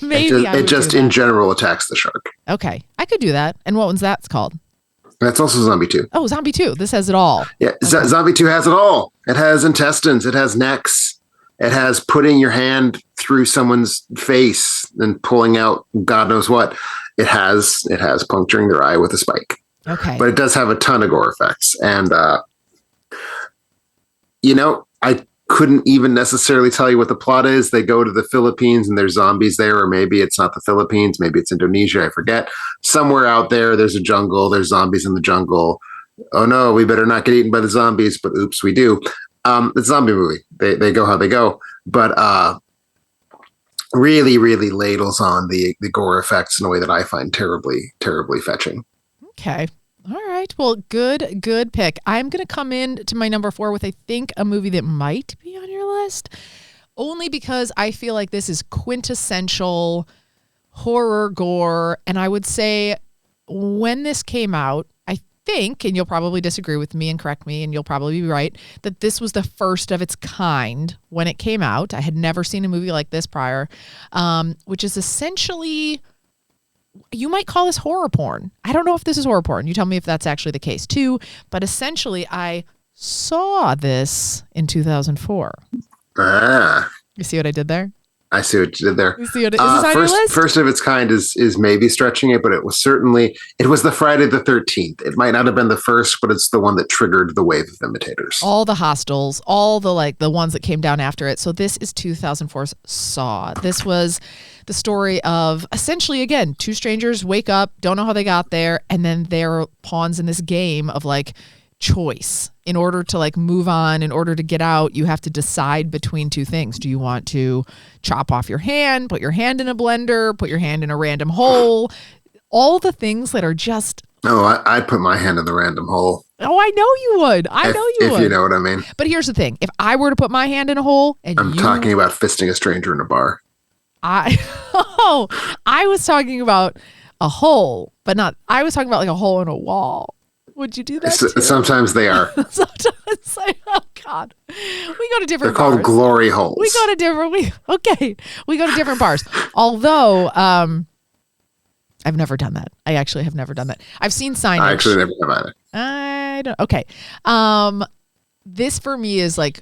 Maybe it just in general attacks the shark. Okay. I could do that. And what one's that's called? That's also Zombie 2. Oh, Zombie 2. This has it all. Yeah, okay. Zombie 2 has it all. It has intestines. It has necks. It has putting your hand through someone's face and pulling out God knows what. It has puncturing their eye with a spike. Okay. But it does have a ton of gore effects. And, I couldn't even necessarily tell you what the plot is. They go to the Philippines and there's zombies there, or maybe it's not the Philippines. Maybe it's Indonesia. I forget. Somewhere out there, there's a jungle. There's zombies in the jungle. Oh, no, we better not get eaten by the zombies. But oops, we do. It's a zombie movie. They go how they go. But really, really ladles on the gore effects in a way that I find terribly, terribly fetching. Okay. All right. Well, good pick. I'm going to come in to my number 4 with, I think, a movie that might be on your list, only because I feel like this is quintessential horror gore. And I would say when this came out, I think, and you'll probably disagree with me and correct me, and you'll probably be right, that this was the first of its kind when it came out. I had never seen a movie like this prior, which is essentially... You might call this horror porn. I don't know if this is horror porn. You tell me if that's actually the case too. But essentially, I saw this in 2004. You see what I did there? I see what you did there. You see what is this on your list? First of its kind is maybe stretching it, but it was the Friday the 13th. It might not have been the first, but it's the one that triggered the wave of imitators. All the Hostels, all the ones that came down after it. So this is 2004's Saw. This was the story of essentially, again, two strangers wake up, don't know how they got there, and then they're pawns in this game of like choice. In order to like move on, in order to get out, you have to decide between two things. Do you want to chop off your hand, put your hand in a blender, put your hand in a random hole? All the things that are just... Oh, I'd put my hand in the random hole. Oh, I know you would. I know you would. If you know what I mean. But here's the thing. If I were to put my hand in a hole and I'm talking about fisting a stranger in a bar. I was talking about a hole, but not... I was talking about like a hole in a wall. Would you do that too? Sometimes they are. Sometimes, oh God, we go to different. They're called glory holes. We go to different. We go to different bars. Although, I've never done that. I actually have never done that. I've seen signage. I actually never have either. I don't. Okay. This for me is like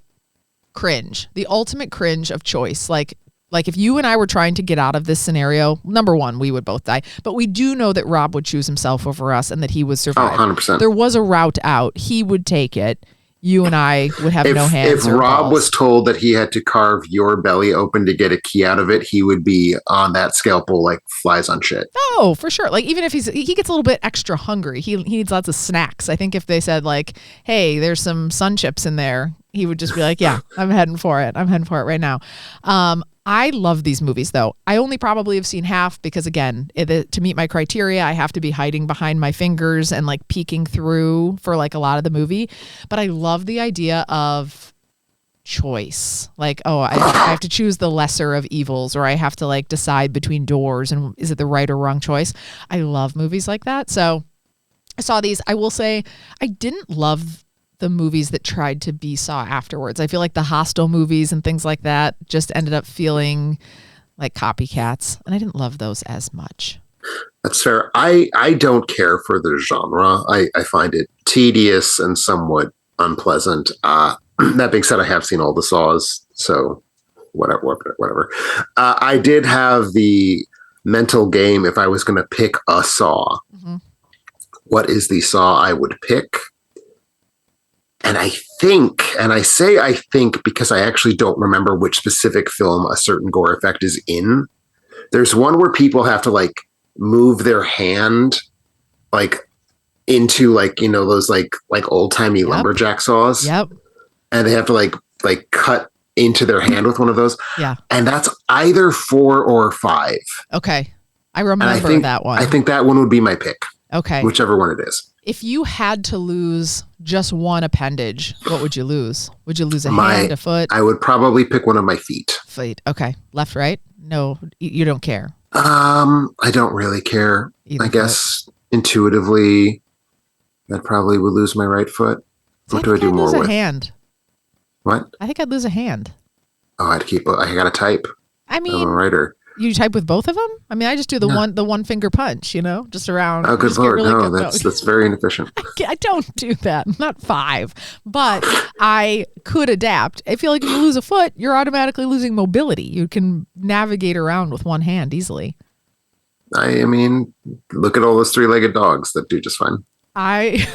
cringe, the ultimate cringe of choice. Like Like if you and I were trying to get out of this scenario, number one, we would both die. But we do know that Rob would choose himself over us and that he would survive. 100%. There was a route out. He would take it. You and I would have no hands. If or Rob balls. was told that he had to carve your belly open to get a key out of it, he would be on that scalpel like flies on shit. Oh, for sure. Like even if he gets a little bit extra hungry, he needs lots of snacks. I think if they said like, hey, there's some sun chips in there, he would just be like, yeah, I'm heading for it. I'm heading for it right now. I love these movies, though. I only probably have seen half because, again, to meet my criteria, I have to be hiding behind my fingers and like peeking through for like a lot of the movie. But I love the idea of choice. Like, oh, I have to choose the lesser of evils, or I have to like decide between doors and is it the right or wrong choice? I love movies like that. So I saw these. I will say I didn't love the movies that tried to be Saw afterwards. I feel like the Hostel movies and things like that just ended up feeling like copycats, and I didn't love those as much. That's fair. I don't care for the genre. I find it tedious and somewhat unpleasant. That being said, I have seen all the Saws, so whatever. I did have the mental game if I was going to pick a Saw. Mm-hmm. What is the Saw I would pick? And I think because I actually don't remember which specific film a certain gore effect is in. There's one where people have to like move their hand like into like, you know, those like old timey lumberjack saws. Yep. And they have to like cut into their hand with one of those. Yeah. And that's either 4 or 5. Okay. I remember that one. I think that one would be my pick. Okay. Whichever one it is. If you had to lose just one appendage, what would you lose? Would you lose a hand, a foot? I would probably pick one of my feet. Feet. Okay. Left, right? No, you don't care. I don't really care. I guess intuitively, I probably would lose my right foot. What do I do more with? I'd lose a hand. What? I think I'd lose a hand. Oh, I gotta type. I mean, I'm a writer. You type with both of them? I mean, I just do the one finger punch, you know, just around. Oh, good Lord. No, that's very inefficient. I don't do that. I'm not 5, but I could adapt. I feel like if you lose a foot, you're automatically losing mobility. You can navigate around with one hand easily. I mean, look at all those 3-legged dogs that do just fine. I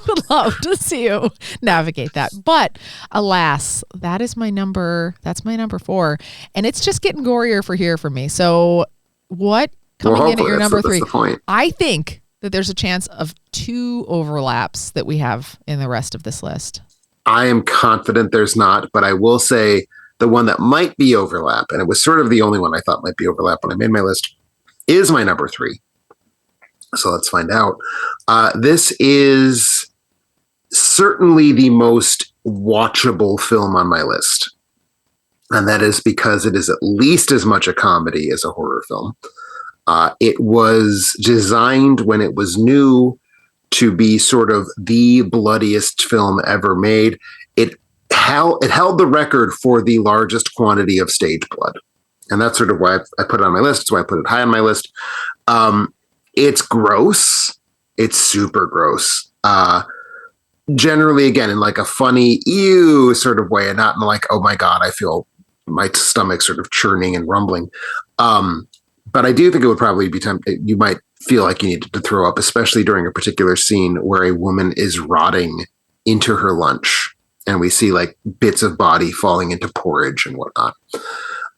would love to see you navigate that. But alas, that's my number 4. And it's just getting gorier for me. So what coming in at your number 3? I think that there's a chance of 2 overlaps that we have in the rest of this list. I am confident there's not, but I will say the one that might be overlap, and it was sort of the only one I thought might be overlap when I made my list, is my number 3. So let's find out. This is certainly the most watchable film on my list. And that is because it is at least as much a comedy as a horror film. It was designed when it was new to be sort of the bloodiest film ever made. It held the record for the largest quantity of stage blood. And that's sort of why I put it on my list. It's why I put it high on my list. It's gross. It's super gross. Generally, again, in like a funny, ew sort of way, and not in like, oh my God, I feel my stomach sort of churning and rumbling. But I do think it would probably be you might feel like you needed to throw up, especially during a particular scene where a woman is rotting into her lunch. And we see like bits of body falling into porridge and whatnot.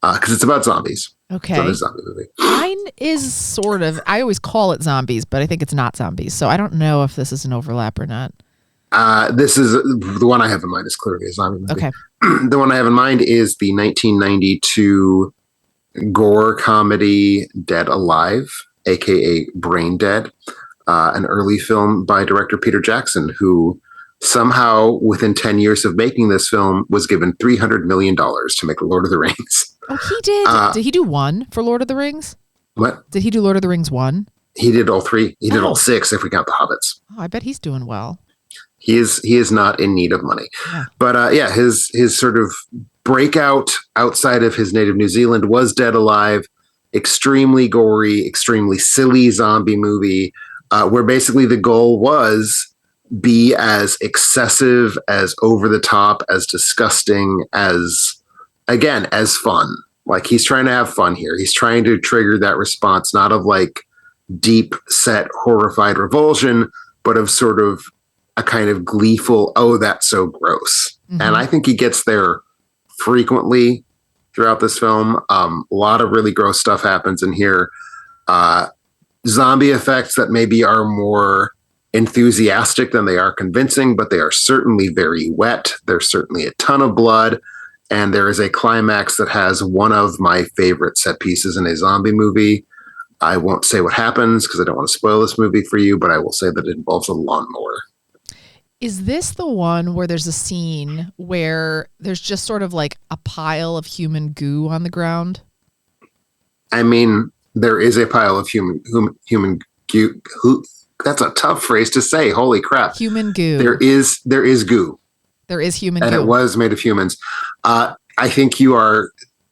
Because it's about zombies. Okay. So it's a zombie movie. Mine is sort of, I always call it zombies, but I think it's not zombies. So I don't know if this is an overlap or not. This is the one I have in mind is clearly a zombie movie. Okay. The one I have in mind is the 1992 gore comedy Dead Alive, aka Brain Dead, an early film by director Peter Jackson, who somehow within 10 years of making this film was given $300 million to make Lord of the Rings. Oh, he did. Did he do 1 for Lord of the Rings? What? Did he do Lord of the Rings 1? He did all 3. He did all 6 if we count the Hobbits. Oh, I bet he's doing well. He is not in need of money. Yeah. But his sort of breakout outside of his native New Zealand was Dead Alive. Extremely gory, extremely silly zombie movie, where basically the goal was be as excessive, as over the top, as disgusting, as fun. Like he's trying to have fun here. He's trying to trigger that response, not of like deep set horrified revulsion, but of sort of a kind of gleeful, oh, that's so gross. Mm-hmm. And I think he gets there frequently throughout this film. A lot of really gross stuff happens in here. Zombie effects that maybe are more enthusiastic than they are convincing, but they are certainly very wet. There's certainly a ton of blood. And there is a climax that has one of my favorite set pieces in a zombie movie. I won't say what happens because I don't want to spoil this movie for you, but I will say that it involves a lawnmower. Is this the one where there's a scene where there's just sort of like a pile of human goo on the ground? I mean, there is a pile of human goo. That's a tough phrase to say. Holy crap. Human goo. There is goo. There is human and goo. It was made of humans. I think you are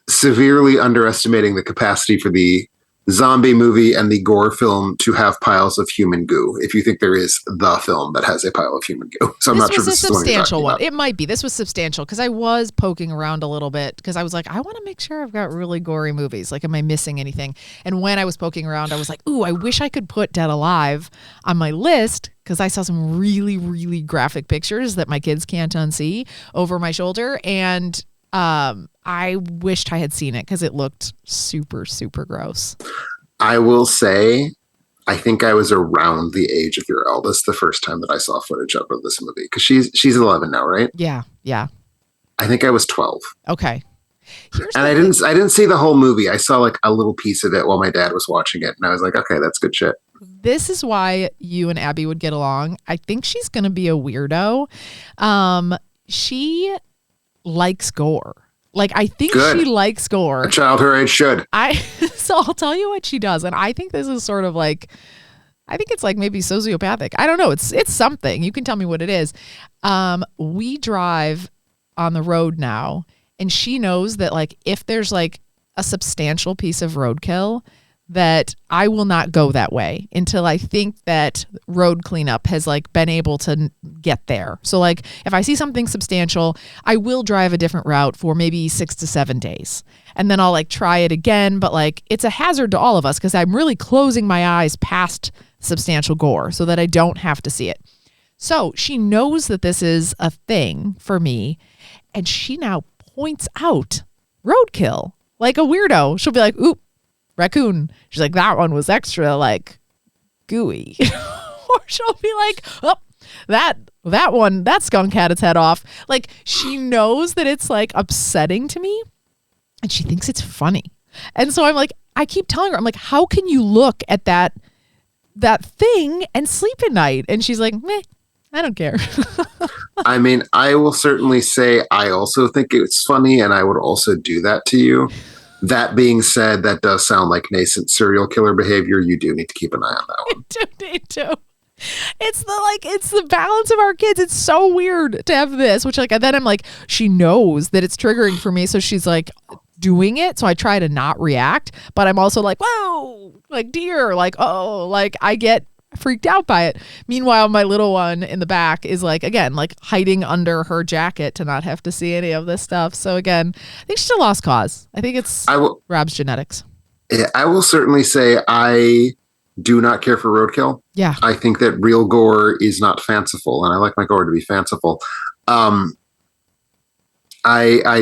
severely underestimating the capacity for the zombie movie and the Gore film to have piles of human goo. If you think there is the film that has a pile of human goo. So I'm not sure this is a substantial one. It might be. This was substantial because I was poking around a little bit because I was like, I want to make sure I've got really gory movies. Like, am I missing anything? And when I was poking around, I was like, ooh, I wish I could put Dead Alive on my list because I saw some really, really graphic pictures that my kids can't unsee over my shoulder. And I wished I had seen it because it looked super, super gross. I will say, I think I was around the age of your eldest the first time that I saw footage of this movie because she's 11 now, right? Yeah. I think I was 12. Okay. I didn't see the whole movie. I saw like a little piece of it while my dad was watching it, and I was like, okay, that's good shit. This is why you and Abby would get along. I think she's going to be a weirdo. She likes gore. Like, I think she likes gore. A child her age should. So I'll tell you what she does. And I think this is sort of like, I think it's like maybe sociopathic. I don't know. It's something. You can tell me what it is. We drive on the road now, and she knows that like if there's like a substantial piece of roadkill, that I will not go that way until I think that road cleanup has like been able to get there. So like if I see something substantial, I will drive a different route for maybe 6 to 7 days. And then I'll like try it again. But like it's a hazard to all of us because I'm really closing my eyes past substantial gore so that I don't have to see it. So she knows that this is a thing for me. And she now points out roadkill like a weirdo. She'll be like, oop. Raccoon. She's like, that one was extra like gooey. Or she'll be like, oh, that one, that skunk had its head off. Like she knows that it's like upsetting to me and she thinks it's funny. And so I'm like, I keep telling her, I'm like, how can you look at that thing and sleep at night? And she's like, meh, I don't care. I mean, I will certainly say I also think it's funny and I would also do that to you. That being said, that does sound like nascent serial killer behavior. You do need to keep an eye on that one. I do need to. It's the balance of our kids. It's so weird to have this, which like, then I'm like, she knows that it's triggering for me. So she's like doing it. So I try to not react, but I'm also like, whoa, like deer, like, oh, like I get freaked out by it. Meanwhile, my little one in the back is like, again, like hiding under her jacket to not have to see any of this stuff. So again, I think she's a lost cause. I think it's Rob's genetics. Yeah, I will certainly say I do not care for roadkill. Yeah. I think that real gore is not fanciful, and I like my gore to be fanciful. I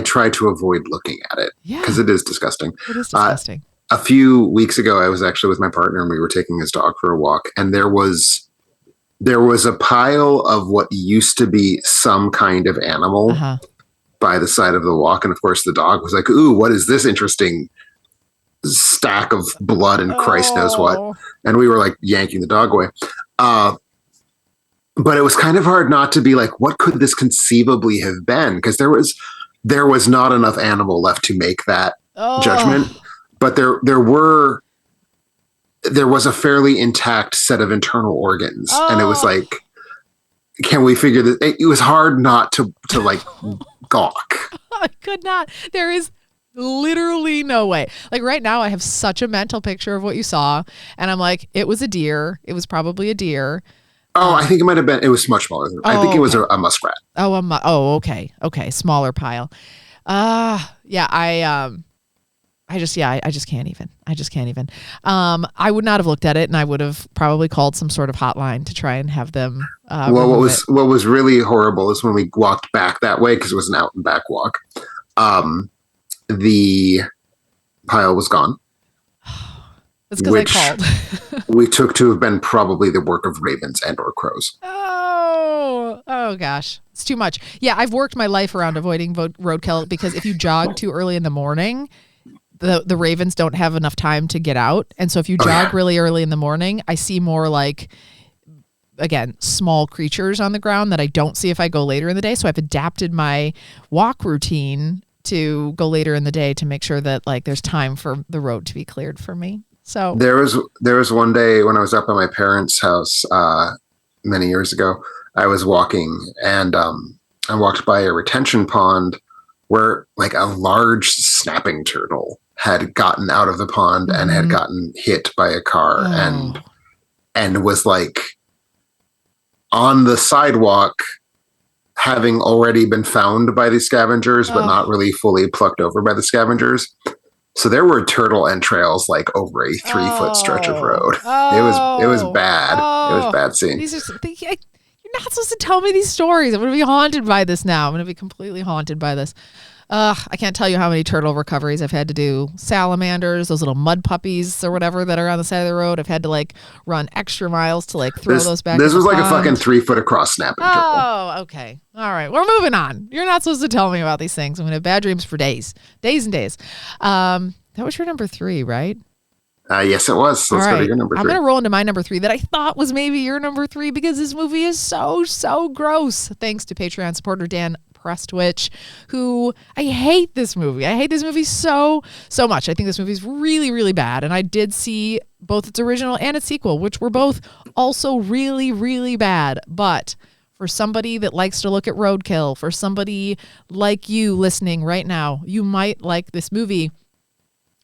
try to avoid looking at it because it is disgusting. It is disgusting. A few weeks ago, I was actually with my partner and we were taking his dog for a walk, and there was a pile of what used to be some kind of animal by the side of the walk. And of course the dog was like, ooh, what is this interesting stack of blood and Christ knows what? And we were like yanking the dog away. But it was kind of hard not to be like, what could this conceivably have been? Because there was not enough animal left to make that judgment. But there was a fairly intact set of internal organs. And it was like, can we figure this? It was hard not to like gawk. I could not. There is literally no way. Like right now I have such a mental picture of what you saw. And I'm like, it was a deer. It was probably a deer. Oh, I think it might have been. It was much smaller. I think it was a muskrat. Okay. Smaller pile. Yeah, I just can't even. I would not have looked at it, and I would have probably called some sort of hotline to try and have them. Well, what was really horrible is when we walked back that way, because it was an out and back walk. The pile was gone. That's because I called. We took to have been probably the work of ravens and or crows. Oh gosh, it's too much. Yeah, I've worked my life around avoiding roadkill because if you jog too early in the morning, the ravens don't have enough time to get out. And so if you jog really early in the morning, I see more like, again, small creatures on the ground that I don't see if I go later in the day. So I've adapted my walk routine to go later in the day to make sure that like there's time for the road to be cleared for me. So there was one day when I was up at my parents' house many years ago. I was walking and I walked by a retention pond where like a large snapping turtle had gotten out of the pond and had gotten hit by a car and was like on the sidewalk, having already been found by the scavengers, but not really fully plucked over by the scavengers. So there were turtle entrails like over a 3-foot stretch of road. It was bad. It was a bad scene. You're not supposed to tell me these stories. I'm going to be haunted by this now. I'm going to be completely haunted by this. I can't tell you how many turtle recoveries I've had to do. Salamanders, those little mud puppies or whatever that are on the side of the road. I've had to like run extra miles to like throw those back. This was like pond. a fucking 3-foot across snapping turtle. Oh, okay. All right. We're moving on. You're not supposed to tell me about these things. I'm going to have bad dreams for days and days. That was your number 3, right? Yes, it was. Let's go to your number 3. I'm going to roll into my number 3 that I thought was maybe your number 3 because this movie is so gross. Thanks to Patreon supporter Dan Prestwich, who I hate this movie. I hate this movie so much. I think this movie is really bad. And I did see both its original and its sequel, which were both also really bad. But for somebody that likes to look at roadkill, for somebody like you listening right now, you might like this movie.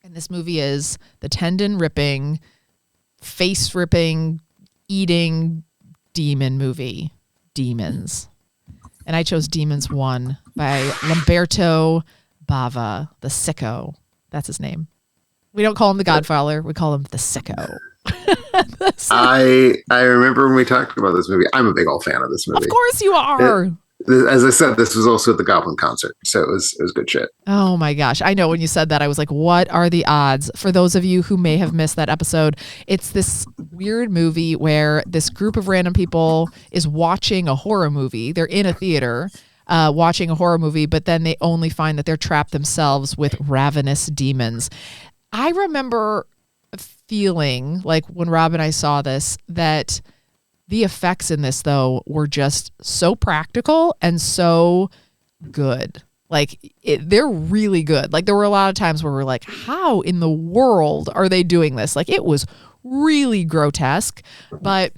And this movie is the tendon-ripping, face-ripping, eating demon movie, Demons. And I chose Demons 1 by Lamberto Bava, the sicko. That's his name. We don't call him the Godfather. We call him the sicko. I remember when we talked about this movie. I'm a big old fan of this movie. Of course you are. As I said, this was also at the Goblin concert, so it was good shit. Oh my gosh. I know when you said that, I was like, what are the odds? For those of you who may have missed that episode, it's this weird movie where this group of random people is watching a horror movie. They're in a theater watching a horror movie, but then they only find that they're trapped themselves with ravenous demons. I remember feeling like when Rob and I saw this, that the effects in this, though, were just so practical and so good. Like, they're really good. Like, there were a lot of times where we're like, how in the world are they doing this? Like, it was really grotesque, but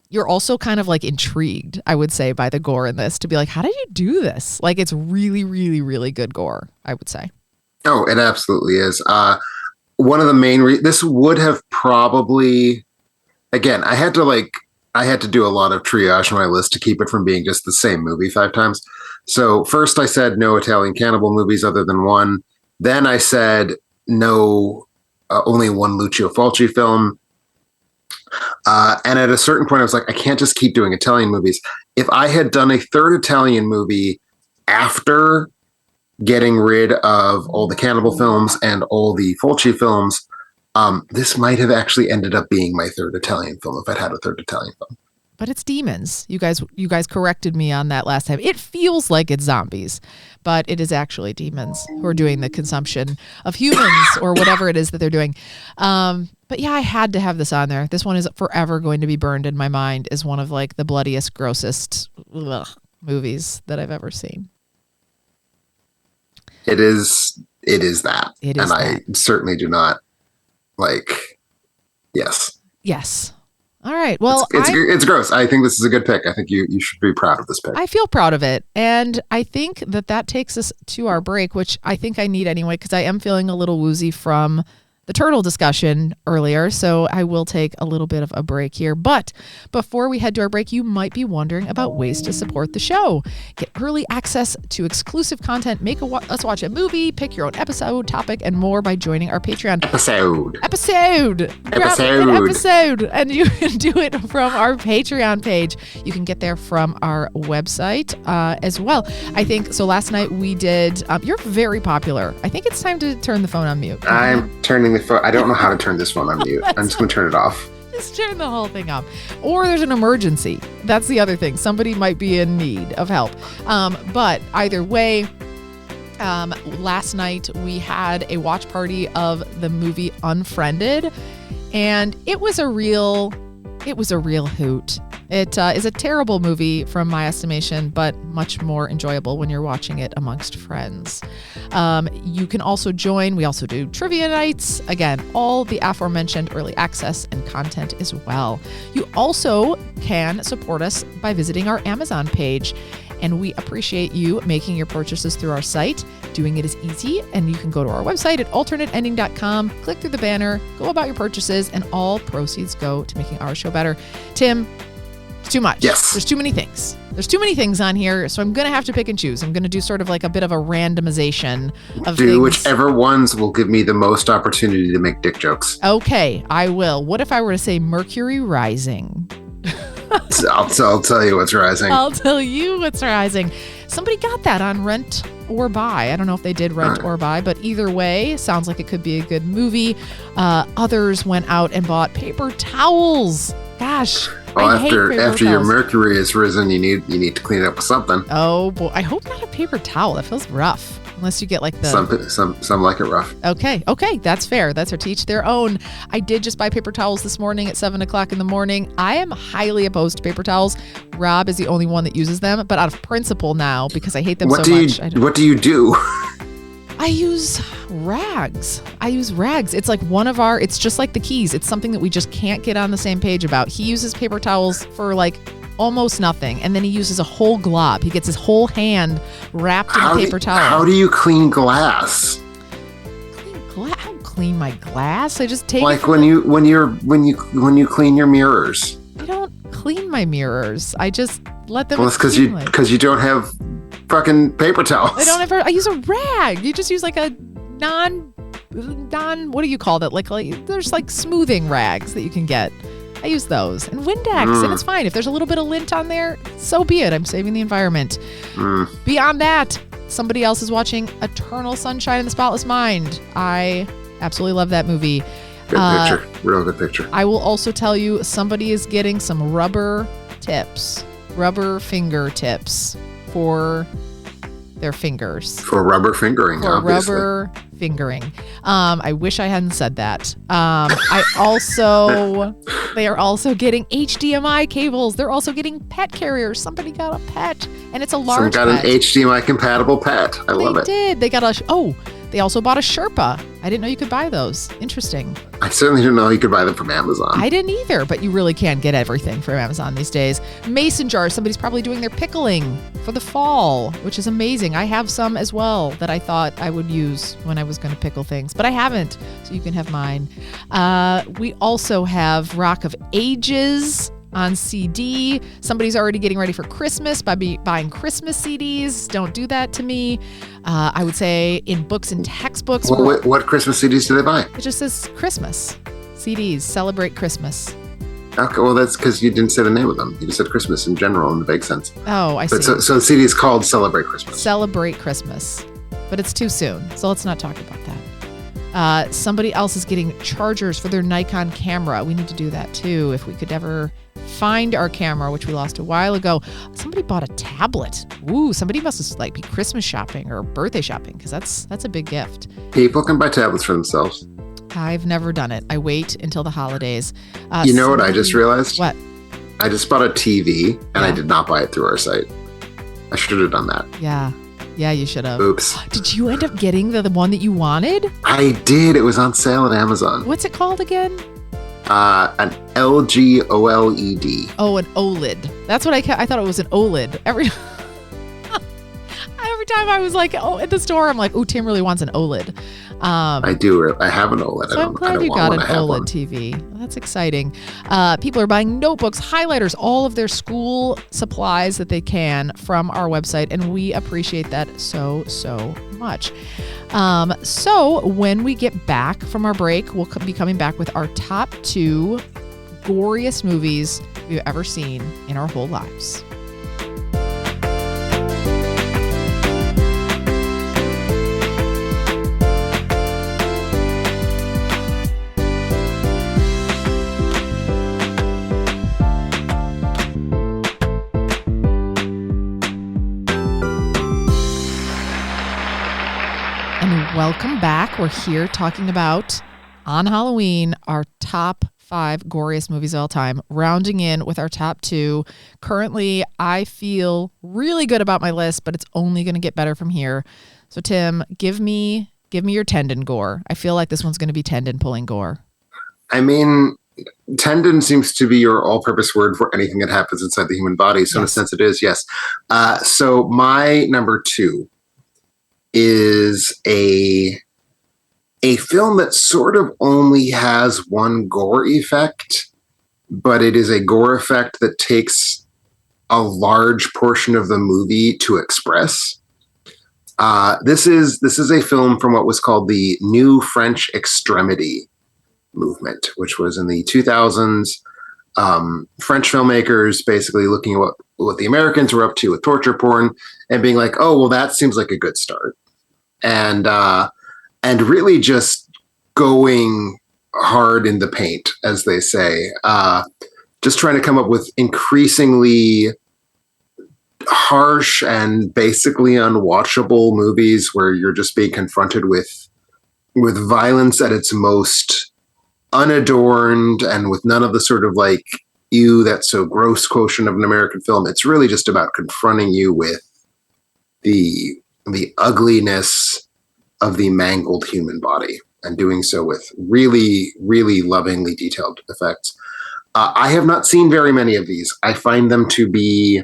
you're also kind of like intrigued, I would say, by the gore in this to be like, how did you do this? Like, it's really good gore, I would say. Oh, it absolutely is. One of the main this would have probably, again, I had to do a lot of triage on my list to keep it from being just the same movie 5 times. So first I said no Italian cannibal movies other than one. Then I said no, only one Lucio Fulci film. And at a certain point I was like, I can't just keep doing Italian movies. If I had done a third Italian movie after getting rid of all the cannibal films and all the Fulci films, this might have actually ended up being my third Italian film if I'd had a third Italian film. But it's demons. You guys corrected me on that last time. It feels like it's zombies, but it is actually demons who are doing the consumption of humans or whatever it is that they're doing. But yeah, I had to have this on there. This one is forever going to be burned in my mind as one of like the bloodiest, grossest movies that I've ever seen. It is that. It is, and I certainly do not like. Yes. All right. Well, it's gross. I think this is a good pick. I think you should be proud of this pick. I feel proud of it. And I think that takes us to our break, which I think I need anyway, because I am feeling a little woozy from the turtle discussion earlier, so I will take a little bit of a break here. But before we head to our break, you might be wondering about ways to support the show. Get early access to exclusive content, make us watch a movie, pick your own episode, topic, and more by joining our Patreon. Episode! Grab an episode! And you can do it from our Patreon page. You can get there from our website as well. I think, so last night we did, you're very popular. I think it's time to turn the phone on mute. I'm turning the phone. I don't know how to turn this phone on mute. I'm just going to turn it off. Just turn the whole thing off. Or there's an emergency. That's the other thing. Somebody might be in need of help. But either way, last night we had a watch party of the movie Unfriended, and it was a real hoot. It is a terrible movie from my estimation, but much more enjoyable when you're watching it amongst friends. You can also join. We also do trivia nights. Again, all the aforementioned early access and content as well. You also can support us by visiting our Amazon page. And we appreciate you making your purchases through our site. Doing it is easy, and you can go to our website at alternateending.com, click through the banner, go about your purchases, and all proceeds go to making our show better. Tim, it's too much. Yes. There's too many things. There's too many things on here, so I'm going to have to pick and choose. I'm going to do sort of like a bit of a randomization of things. Whichever ones will give me the most opportunity to make dick jokes. Okay, I will. What if I were to say Mercury Rising? I'll tell you what's rising. I'll tell you what's rising. Somebody got that on Rent or Buy. I don't know if they did Rent or Buy, but either way, sounds like it could be a good movie. Others went out and bought paper towels. Gosh, well, I hate paper after your towels. mercury has risen, you need to clean it up with something. Oh boy, I hope not a paper towel. That feels rough. Unless you get like the some like it rough. Okay, that's fair. That's to each their own. I did just buy paper towels this morning at 7:00 in the morning. I am highly opposed to paper towels. Rob is the only one that uses them, but out of principle now, because I hate them so much. What do you do? I use rags. It's like it's just like the keys. It's something that we just can't get on the same page about. He uses paper towels for like almost nothing, and then he uses a whole glob. He gets his whole hand wrapped in a paper towel. How do you clean glass? I don't clean my glass. I just take like when you clean your mirrors. I don't clean my mirrors. I just let them. Well, it's because you don't have fucking paper towels. I use a rag. You just use like a non what do you call that? Like there's like smoothing rags that you can get. I use those and Windex, and it's fine. If there's a little bit of lint on there, so be it. I'm saving the environment. Beyond that, somebody else is watching Eternal Sunshine of the Spotless Mind. I absolutely love that movie. Good picture. Real good picture. I will also tell you somebody is getting some rubber finger tips for their fingers. For rubber fingering, obviously. Rubber fingering. I wish I hadn't said that. They are also getting HDMI cables. They're also getting pet carriers. Somebody got a pet, and it's a large pet. Someone got an HDMI compatible pet. I love it. They did. They also bought a Sherpa. I didn't know you could buy those. Interesting. I certainly didn't know you could buy them from Amazon. I didn't either, but you really can get everything from Amazon these days. Mason jars. Somebody's probably doing their pickling for the fall, which is amazing. I have some as well that I thought I would use when I was going to pickle things, but I haven't, so you can have mine. We also have Rock of Ages on CD. Somebody's already getting ready for Christmas by buying Christmas CDs. Don't do that to me. I would say in books and textbooks. What Christmas CDs do they buy? It just says Christmas CDs. Celebrate Christmas. Okay, well, that's because you didn't say the name of them. You just said Christmas in general in the vague sense. Oh, I see. So the CD is called Celebrate Christmas. Celebrate Christmas. But it's too soon, so let's not talk about that. Somebody else is getting chargers for their Nikon camera. We need to do that too. If we could ever find our camera, which we lost a while ago. Somebody bought a tablet. Ooh, somebody must just be Christmas shopping or birthday shopping, because that's a big gift. People can buy tablets for themselves. I've never done it. I wait until the holidays. You know what I just realized? What? I just bought a TV and I did not buy it through our site. I should have done that. Yeah, you should have. Oops. Did you end up getting the one that you wanted? I did. It was on sale at Amazon. What's it called again? An LG OLED. Oh, an OLED. That's what I thought it was an OLED. Every time I was like, at the store, I'm like, oh, Tim really wants an OLED. I do. I have an OLED. So I'm glad you got an OLED TV. That's exciting. People are buying notebooks, highlighters, all of their school supplies that they can from our website, and we appreciate that so much. So when we get back from our break, we'll be coming back with our top 2 goriest movies we've ever seen in our whole lives. Welcome back. We're here talking about, on Halloween, our top 5 goriest movies of all time, rounding in with our top 2. Currently, I feel really good about my list, but it's only going to get better from here. So, Tim, give me your tendon gore. I feel like this one's going to be tendon pulling gore. I mean, tendon seems to be your all-purpose word for anything that happens inside the human body. So, in a sense, it is, yes. So, my number 2 is a film that sort of only has one gore effect, but it is a gore effect that takes a large portion of the movie to express. This is a film from what was called the New French Extremity movement, which was in the 2000s. French filmmakers basically looking at what the Americans were up to with torture porn and being like, oh, well, that seems like a good start. And really just going hard in the paint, as they say, just trying to come up with increasingly harsh and basically unwatchable movies where you're just being confronted with violence at its most unadorned and with none of the sort of like, ew, that's so gross quotient of an American film. It's really just about confronting you with the ugliness of the mangled human body, and doing so with really, really lovingly detailed effects. I have not seen very many of these. I find them to be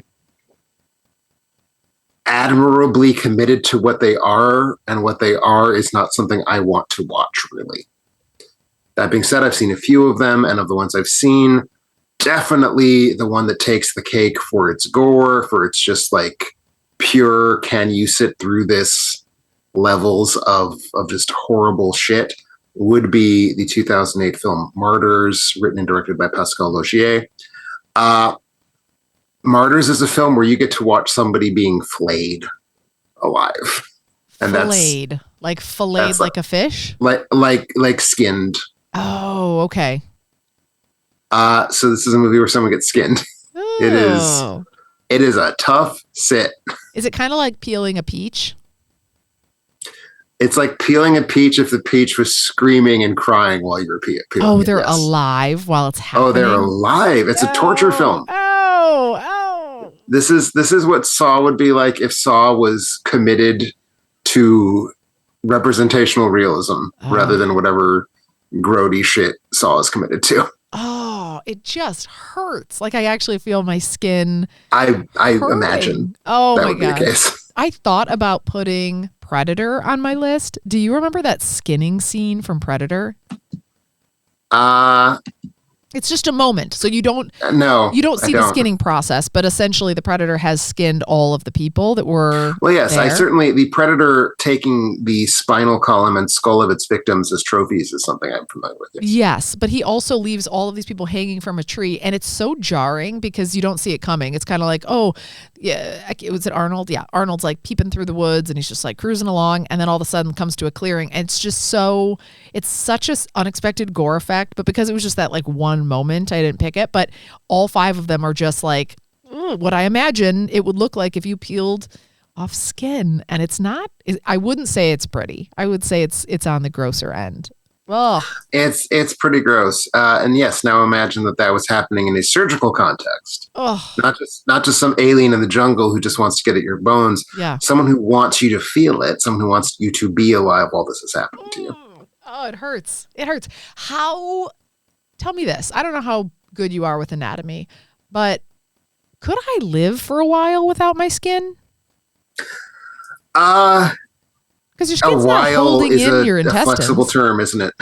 admirably committed to what they are, and what they are is not something I want to watch, really. That being said, I've seen a few of them, and of the ones I've seen, definitely the one that takes the cake for its gore, for its just like pure, can you sit through this levels of just horrible shit, would be the 2008 film Martyrs, written and directed by Pascal Laugier. Martyrs is a film where you get to watch somebody being flayed alive. And filleted, like filleted like a fish? Like skinned. Oh, okay. So this is a movie where someone gets skinned. Oh. It is a tough sit. Is it kind of like peeling a peach? It's like peeling a peach if the peach was screaming and crying while you were peeling it. Oh, they're alive while it's happening? Oh, they're alive. It's a torture film. Oh. This is what Saw would be like if Saw was committed to representational realism rather than whatever grody shit Saw is committed to. Oh, it just hurts. Like I actually feel my skin. I hurting. imagine. Oh that my would be God. the case. I thought about putting Predator on my list. Do you remember that skinning scene from Predator? It's just a moment. So you don't see the skinning process, but essentially the Predator has skinned all of the people that were yes, there. The Predator taking the spinal column and skull of its victims as trophies is something I'm familiar with. Yes, but he also leaves all of these people hanging from a tree, and it's so jarring because you don't see it coming. It's kind of like, oh, yeah, was it Arnold? Yeah, Arnold's like peeping through the woods, and he's just like cruising along, and then all of a sudden comes to a clearing, and it's such an unexpected gore effect, but because it was just that like one moment, I didn't pick it, but all 5 of them are just like what I imagine it would look like if you peeled off skin, and it's not. I wouldn't say it's pretty. I would say it's on the grosser end. Oh, it's pretty gross. And yes, now imagine that was happening in a surgical context. Oh, not just some alien in the jungle who just wants to get at your bones. Yeah, someone who wants you to feel it. Someone who wants you to be alive while this is happening to you. Oh, it hurts. It hurts. How? Tell me this. I don't know how good you are with anatomy, but could I live for a while without my skin? Because your A skin's not while holding is in your a intestines. flexible term, isn't it?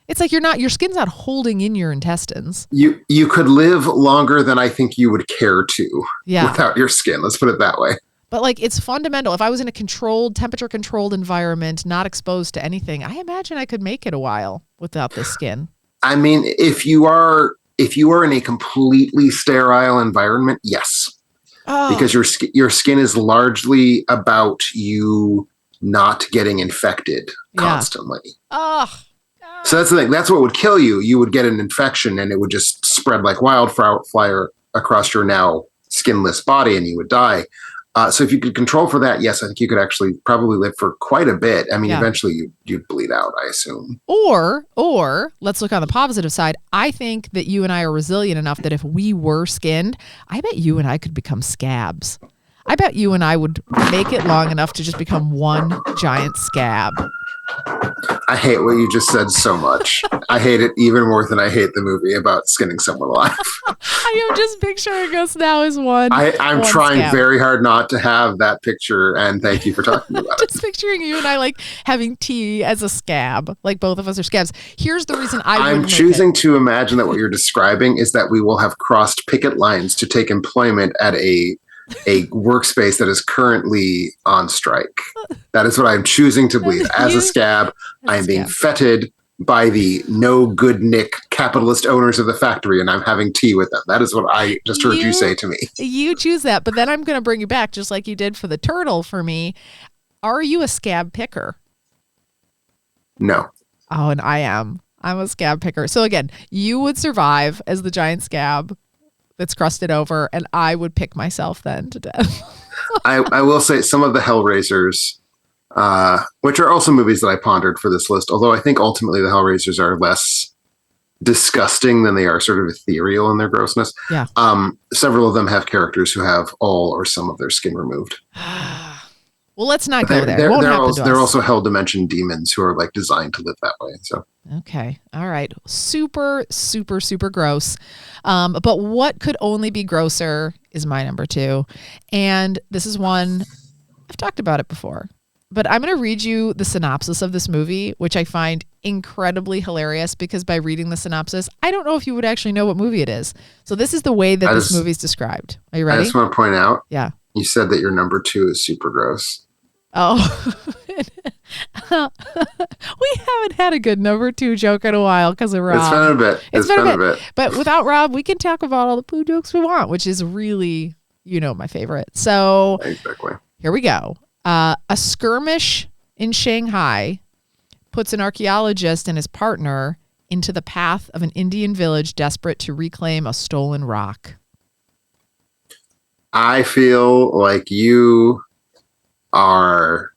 It's like your skin's not holding in your intestines. You could live longer than I think you would care to without your skin. Let's put it that way. But like, it's fundamental. If I was in a temperature controlled environment, not exposed to anything, I imagine I could make it a while without this skin. I mean, if you are in a completely sterile environment, yes. Because your skin is largely about you not getting infected constantly. So that's the thing. That's what would kill you. You would get an infection and it would just spread like wildfire across your now skinless body and you would die. So if you could control for that, yes, I think you could actually probably live for quite a bit. I mean, eventually you'd bleed out, I assume. Or let's look on the positive side. I think that you and I are resilient enough that if we were skinned, I bet you and I could become scabs. I bet you and I would make it long enough to just become one giant scab. I hate what you just said so much. I hate it even more than I hate the movie about skinning someone alive. I am just picturing us now as one. I'm trying scab. Very hard not to have that picture, and thank you for talking about it. Just picturing you and I like having tea as a scab, like both of us are scabs. Here's the reason I'm choosing to imagine that what you're describing is that we will have crossed picket lines to take employment at a workspace that is currently on strike. That is what I'm choosing to believe. As a scab, I am being feted by the no good Nick capitalist owners of the factory, and I'm having tea with them. That is what I just heard you say to me. You choose that, but then I'm going to bring you back, just like you did for the turtle for me. Are you a scab picker? No. Oh, and I am. I'm a scab picker. So again, you would survive as the giant scab that's crusted over, and I would pick myself then to death. I will say some of the Hellraisers, which are also movies that I pondered for this list, although I think ultimately the Hellraisers are less disgusting than they are sort of ethereal in their grossness. Yeah. Several of them have characters who have all or some of their skin removed. Well, let's not go there. They're also hell dimension demons who are like designed to live that way. So okay, all right, super, super, super gross. But what could only be grosser is my number 2, and this is one I've talked about it before. But I'm going to read you the synopsis of this movie, which I find incredibly hilarious because by reading the synopsis, I don't know if you would actually know what movie it is. So this is the way that this movie is described. Are you ready? I just want to point out. Yeah. You said that your number 2 is super gross. Oh, we haven't had a good number 2 joke in a while because of Rob. It's been a bit. But without Rob, we can talk about all the poo jokes we want, which is really, my favorite. So exactly. Here we go. A skirmish in Shanghai puts an archaeologist and his partner into the path of an Indian village desperate to reclaim a stolen rock. I feel like you are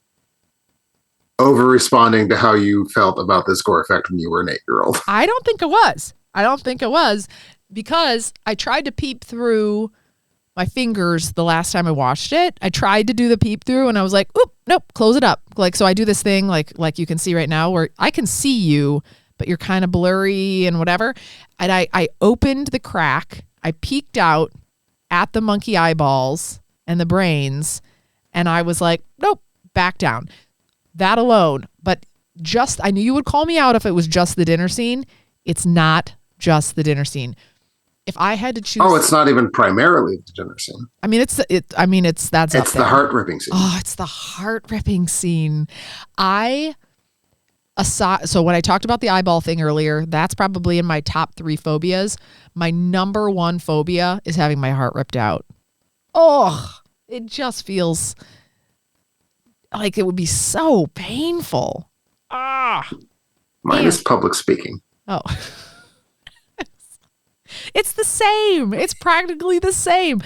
over-responding to how you felt about this Gore effect when you were an 8-year-old. I don't think it was because I tried to peep through my fingers the last time I watched it. I tried to do the peep through and I was like, oop, nope, close it up. Like, so I do this thing like you can see right now where I can see you, but you're kind of blurry and whatever. And I opened the crack. I peeked out at the monkey eyeballs and the brains. And I was like, nope, back down. That alone. But I knew you would call me out if it was just the dinner scene. It's not just the dinner scene. If I had to choose, it's not even primarily the dinner scene. I mean, it's the heart ripping scene. Oh, it's the heart ripping scene. So when I talked about the eyeball thing earlier, that's probably in my top 3 phobias. My number 1 phobia is having my heart ripped out. Oh, it just feels like it would be so painful. Mine is public speaking. Oh. It's the same. It's practically the same.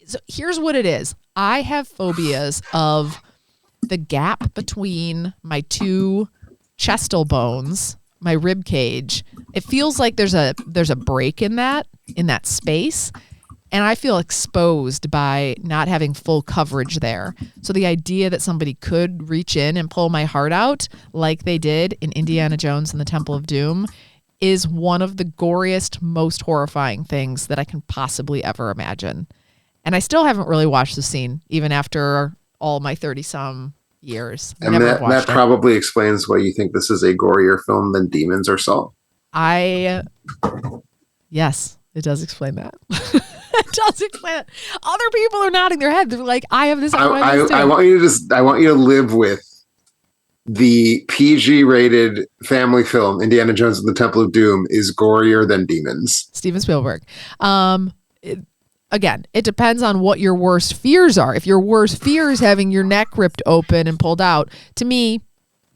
So here's what it is. I have phobias of the gap between my 2 chestal bones, my rib cage. It feels like there's a break in that space, and I feel exposed by not having full coverage there. So the idea that somebody could reach in and pull my heart out like they did in Indiana Jones and the Temple of Doom is one of the goriest, most horrifying things that I can possibly ever imagine. And I still haven't really watched the scene, even after all my 30-some Years. And Never that watched it. probably explains why you think this is a gorier film than Demons or Saw. Yes, it does explain that. It does explain it. Other people are nodding their head. They're like, I have this on my list too. I want you to live with the PG-rated family film Indiana Jones and the Temple of Doom is gorier than Demons. Steven Spielberg. Again, it depends on what your worst fears are. If your worst fear is having your neck ripped open and pulled out, to me,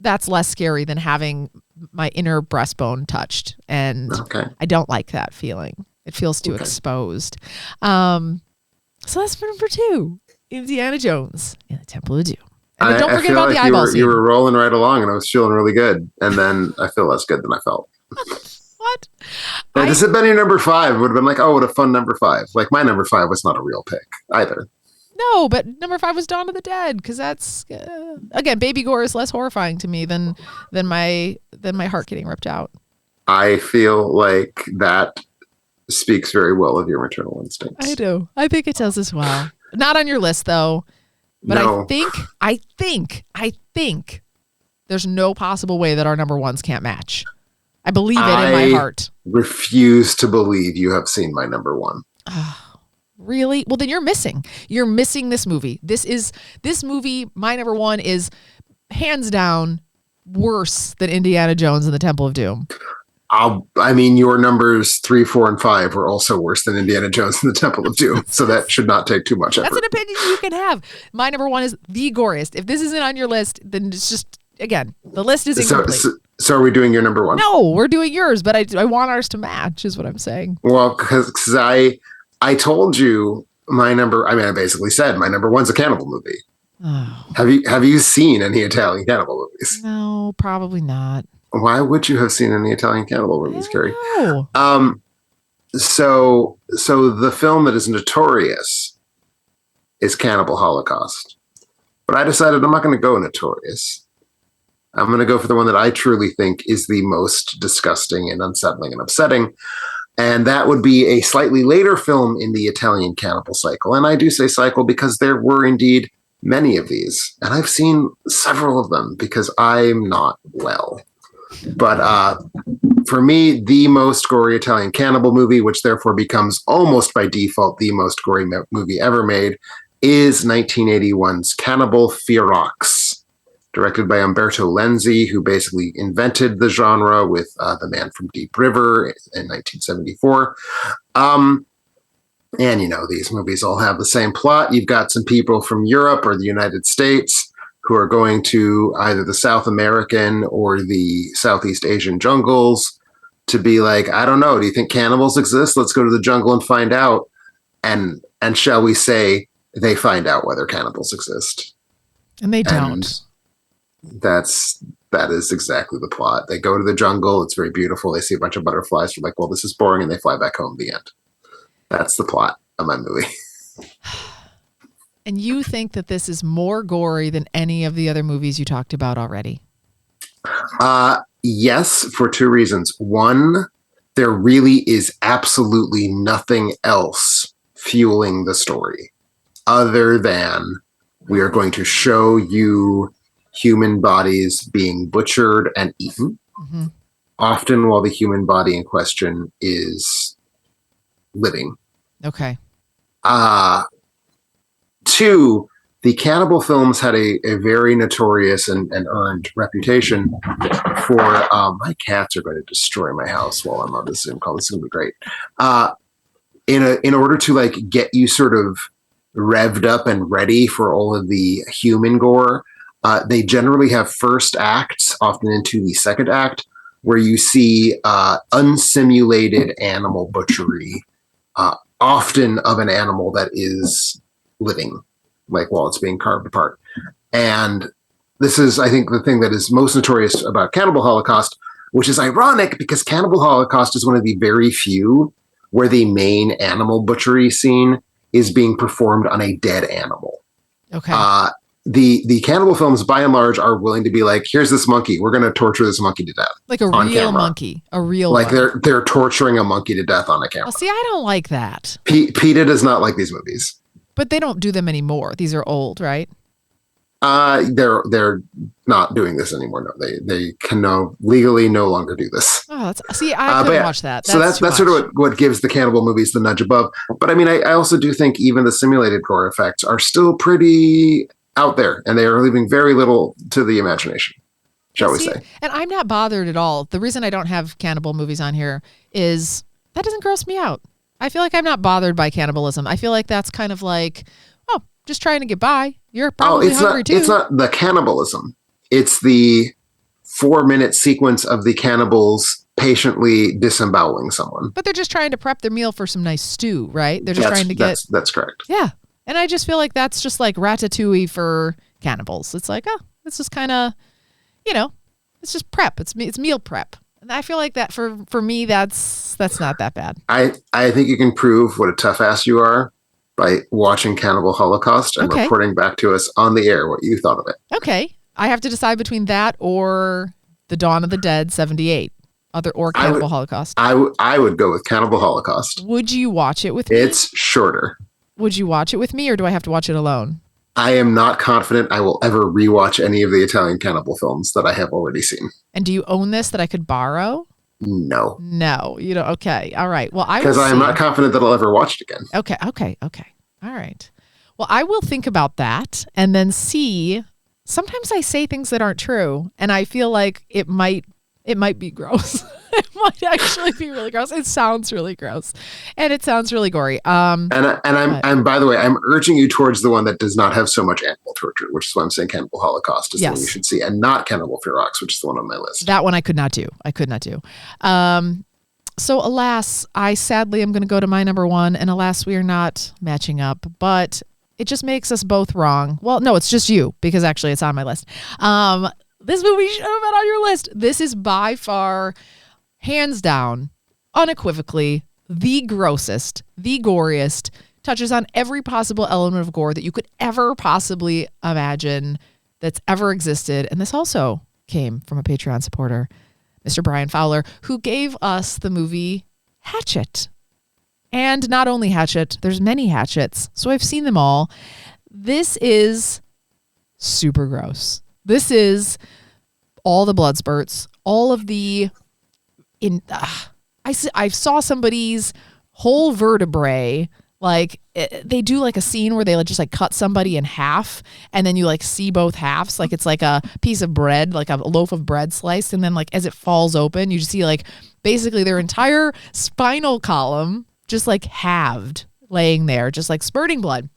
that's less scary than having my inner breastbone touched. And I don't like that feeling. It feels too exposed. So that's number 2, Indiana Jones and the Temple of Doom. And then don't forget about the eyeball scene. You were rolling right along and I was feeling really good. And then I feel less good than I felt. What? If this had been your number 5, it would have been like, oh, what a fun number 5. Like my number 5 was not a real pick either. No, but number 5 was Dawn of the Dead because that's again, Baby Gore is less horrifying to me than my heart getting ripped out. I feel like that speaks very well of your maternal instincts. I do. I think it does as well. Not on your list though. But no. I think there's no possible way that our number 1s can't match. I believe it in my heart. Refuse to believe you have seen my number 1. Really? Well, then you're missing. You're missing this movie. This movie, my number 1 is hands down worse than Indiana Jones and the Temple of Doom. I mean, your numbers 3, 4, and 5 were also worse than Indiana Jones and the Temple of Doom. So that should not take too much effort. That's an opinion you can have. My number 1 is the goriest. If this isn't on your list, then it's just, again, the list is incomplete. So are we doing your number 1? No, we're doing yours, but I want ours to match is what I'm saying. Well, because I told you my number, I basically said my number 1's a cannibal movie. Oh. Have you seen any Italian cannibal movies? No, probably not. Why would you have seen any Italian cannibal movies, Carrie? No. So the film that is notorious is Cannibal Holocaust. But I decided I'm not going to go notorious. I'm going to go for the one that I truly think is the most disgusting and unsettling and upsetting. And that would be a slightly later film in the Italian cannibal cycle. And I do say cycle because there were indeed many of these. And I've seen several of them because I'm not well. But for me, the most gory Italian cannibal movie, which therefore becomes almost by default the most gory movie ever made, is 1981's Cannibal Ferox, directed by Umberto Lenzi, who basically invented the genre with The Man from Deep River in 1974. And, these movies all have the same plot. You've got some people from Europe or the United States who are going to either the South American or the Southeast Asian jungles to be like, I don't know, do you think cannibals exist? Let's go to the jungle and find out. And shall we say, they find out whether cannibals exist. And they don't. And that is exactly the plot. They go to the jungle. It's very beautiful. They see a bunch of butterflies. They're like, well, this is boring. And they fly back home. The end. That's the plot of my movie. And you think that this is more gory than any of the other movies you talked about already? Yes, for 2 reasons. One, there really is absolutely nothing else fueling the story other than we are going to show you human bodies being butchered and eaten, often while the human body in question is living. Okay. 2, the cannibal films had a very notorious and earned reputation for my cats are going to destroy my house while I'm on this Zoom call. This is going to be great. In order to like get you sort of revved up and ready for all of the human gore, they generally have first acts, often into the second act, where you see unsimulated animal butchery, often of an animal that is living, like while it's being carved apart. And this is, I think, the thing that is most notorious about Cannibal Holocaust, which is ironic because Cannibal Holocaust is one of the very few where the main animal butchery scene is being performed on a dead animal. Okay. The cannibal films, by and large, are willing to be like, here's this monkey. We're going to torture this monkey to death. Like a real camera. Monkey. A real like one. They're torturing a monkey to death on a camera. Well, see, I don't like that. PETA does not like these movies. But they don't do them anymore. These are old, right? They're not doing this anymore. No, they can legally no longer do this. Oh, I couldn't watch that. That's sort of what gives the Cannibal movies the nudge above. But I mean, I also do think even the simulated gore effects are still pretty out there, and they are leaving very little to the imagination, shall we say. And I'm not bothered at all. The reason I don't have cannibal movies on here is that doesn't gross me out. I feel like I'm not bothered by cannibalism. I feel like that's kind of like, oh, just trying to get by. You're probably hungry too. It's not the cannibalism. It's the 4-minute sequence of the cannibals patiently disemboweling someone. But they're just trying to prep their meal for some nice stew, right? They're just trying to get... That's correct. Yeah. And I just feel like that's just like ratatouille for cannibals. It's like, oh, it's just kind of, it's just prep. It's meal prep. And I feel like that for me, that's not that bad. I think you can prove what a tough ass you are by watching Cannibal Holocaust and reporting back to us on the air what you thought of it. Okay. I have to decide between that or The Dawn of the Dead 78 or Cannibal Holocaust. I would go with Cannibal Holocaust. Would you watch it with me? It's shorter. Would you watch it with me or do I have to watch it alone? I am not confident I will ever rewatch any of the Italian cannibal films that I have already seen. And do you own this that I could borrow? No. No, okay. All right. Well, because I'm not confident that I'll ever watch it again. Okay. All right. Well, I will think about that and then see. Sometimes I say things that aren't true and I feel like it might be gross. It might actually be really gross. It sounds really gross and it sounds really gory. I'm by the way, I'm urging you towards the one that does not have so much animal torture, which is why I'm saying Cannibal Holocaust is the one you should see, and not Cannibal Ferox, which is the one on my list. That one I could not do. So alas, I sadly am going to go to my number one, and alas, we are not matching up, but it just makes us both wrong. Well, no, it's just you, because actually it's on my list. This movie should have been on your list. This is by far, hands down, unequivocally, the grossest, the goriest, touches on every possible element of gore that you could ever possibly imagine that's ever existed. And this also came from a Patreon supporter, Mr. Brian Fowler, who gave us the movie Hatchet. And not only Hatchet, there's many Hatchets, so I've seen them all. This is super gross. This is all the blood spurts, all of the... I saw somebody's whole vertebrae, they do like a scene where they just like cut somebody in half and then you like see both halves. Like it's like a piece of bread, like a loaf of bread sliced. And then like as it falls open, you just see like basically their entire spinal column just like halved laying there, just like spurting blood,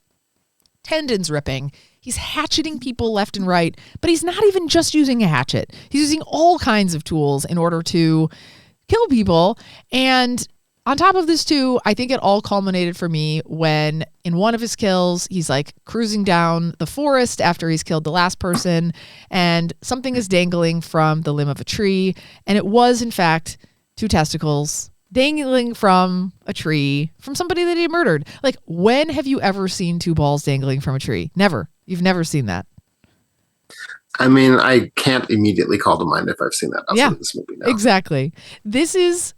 tendons ripping. He's hatcheting people left and right, but he's not even just using a hatchet. He's using all kinds of tools in order to kill people. And on top of this too, I think it all culminated for me when in one of his kills, he's like cruising down the forest after he's killed the last person and something is dangling from the limb of a tree. And it was in fact 2 testicles dangling from a tree from somebody that he murdered. Like, when have you ever seen 2 balls dangling from a tree? Never. You've never seen that. I mean, I can't immediately call to mind if I've seen that outside of this movie now. Exactly. This is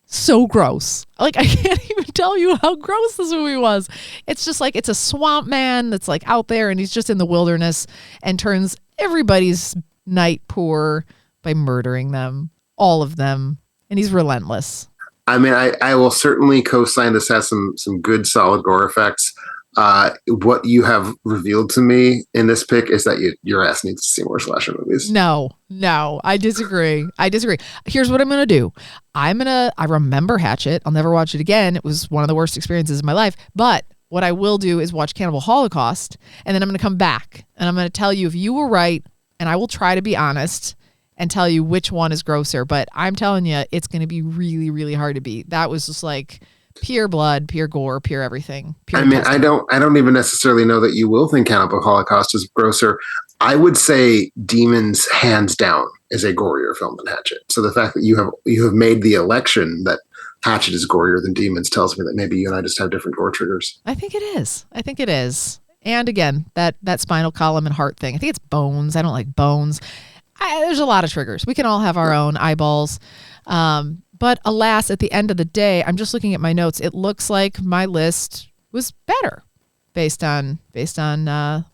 so gross. Like, I can't even tell you how gross this movie was. It's just like, it's a swamp man that's like out there and he's just in the wilderness and turns everybody's night poor by murdering them, all of them. And he's relentless. I mean, I will certainly co-sign this has some good solid gore effects. What you have revealed to me in this pick is that your ass needs to see more slasher movies. No, I disagree. Here's what I'm going to do. I remember Hatchet. I'll never watch it again. It was one of the worst experiences of my life. But what I will do is watch Cannibal Holocaust. And then I'm going to come back and I'm going to tell you if you were right. And I will try to be honest and tell you which one is grosser. But I'm telling you, it's going to be really, really hard to beat. That was just like pure blood, pure gore, pure everything. Pure I don't even necessarily know that you will think Cannibal Holocaust is grosser. I would say Demons, hands down, is a gorier film than Hatchet. So the fact that you have made the election that Hatchet is gorier than Demons tells me that maybe you and I just have different gore triggers. I think it is. And again, that spinal column and heart thing. I think it's bones. I don't like bones. There's a lot of triggers. We can all have our own eyeballs. But alas, at the end of the day, I'm just looking at my notes. It looks like my list was better based on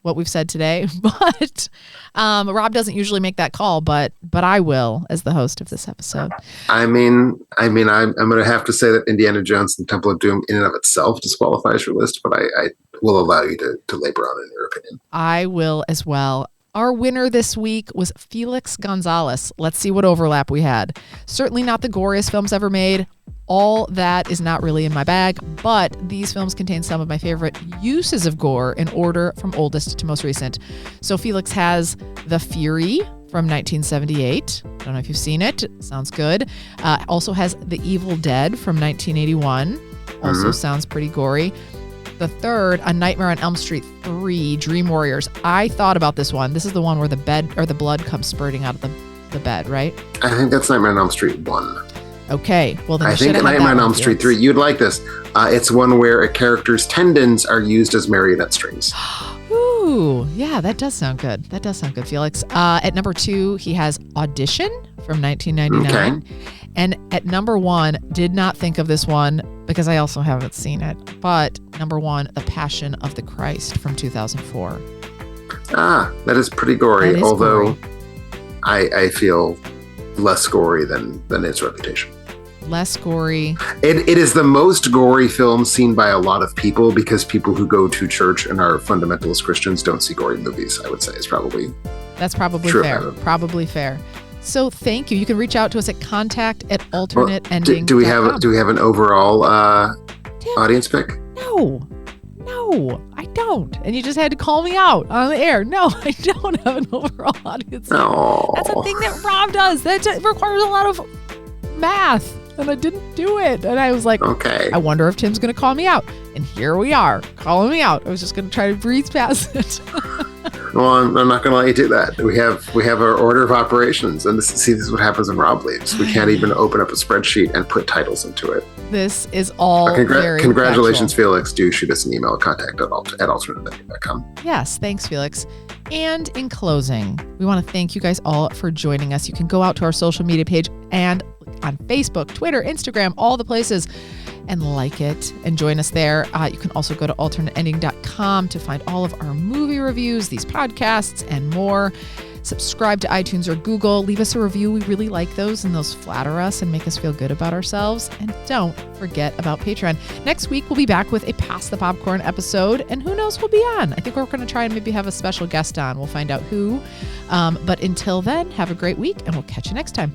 what we've said today. But Rob doesn't usually make that call, but I will as the host of this episode. I mean, I'm going to have to say that Indiana Jones and Temple of Doom in and of itself disqualifies your list, but I will allow you to labor on it in your opinion. I will as well. Our winner this week was Felix Gonzalez. Let's see what overlap we had. Certainly not the goriest films ever made. All that is not really in my bag, but these films contain some of my favorite uses of gore in order from oldest to most recent. So Felix has The Fury from 1978. I don't know if you've seen it. Sounds good. Also has The Evil Dead from 1981. Also sounds pretty gory. The third, A Nightmare on Elm Street 3, Dream Warriors. I thought about this one. This is the one where the bed or the blood comes spurting out of the bed, right? I think that's Nightmare on Elm Street 1. Okay, well then I think Nightmare on Elm Street 3. You'd like this. It's one where a character's tendons are used as marionette strings. Ooh, yeah, that does sound good. That does sound good, Felix. At number 2, he has Audition from 1999. Okay. And at number 1, did not think of this one because I also haven't seen it. But number 1, The Passion of the Christ from 2004. That is pretty gory. Although gory. I feel less gory than its reputation. Less gory. It is the most gory film seen by a lot of people because people who go to church and are fundamentalist Christians don't see gory movies, I would say is probably. That's probably fair. Probably fair. So thank you. You can reach out to us at contact@alternateending.com. Do we have an overall audience pick? No, I don't. And you just had to call me out on the air. No, I don't have an overall audience. No. That's a thing that Rob does. That requires a lot of math. And I didn't do it. And I was like, okay. I wonder if Tim's going to call me out. And here we are, calling me out. I was just going to try to breeze past it. Well, I'm not going to let you do that. We have our order of operations, and this is what happens when Rob leaves. We can't even open up a spreadsheet and put titles into it. This is all very congratulations, factual. Felix. Do shoot us an email, contact@alternateending.com. Yes, thanks, Felix. And in closing, we want to thank you guys all for joining us. You can go out to our social media page and on Facebook, Twitter, Instagram, all the places, and like it and join us there. You can also go to alternateending.com to find all of our movie reviews, these podcasts, and more. Subscribe to iTunes or Google. Leave us a review. We really like those, and those flatter us and make us feel good about ourselves. And don't forget about Patreon. Next week, we'll be back with a Pass the Popcorn episode, and who knows who'll be on. I think we're going to try and maybe have a special guest on. We'll find out who. But until then, have a great week, and we'll catch you next time.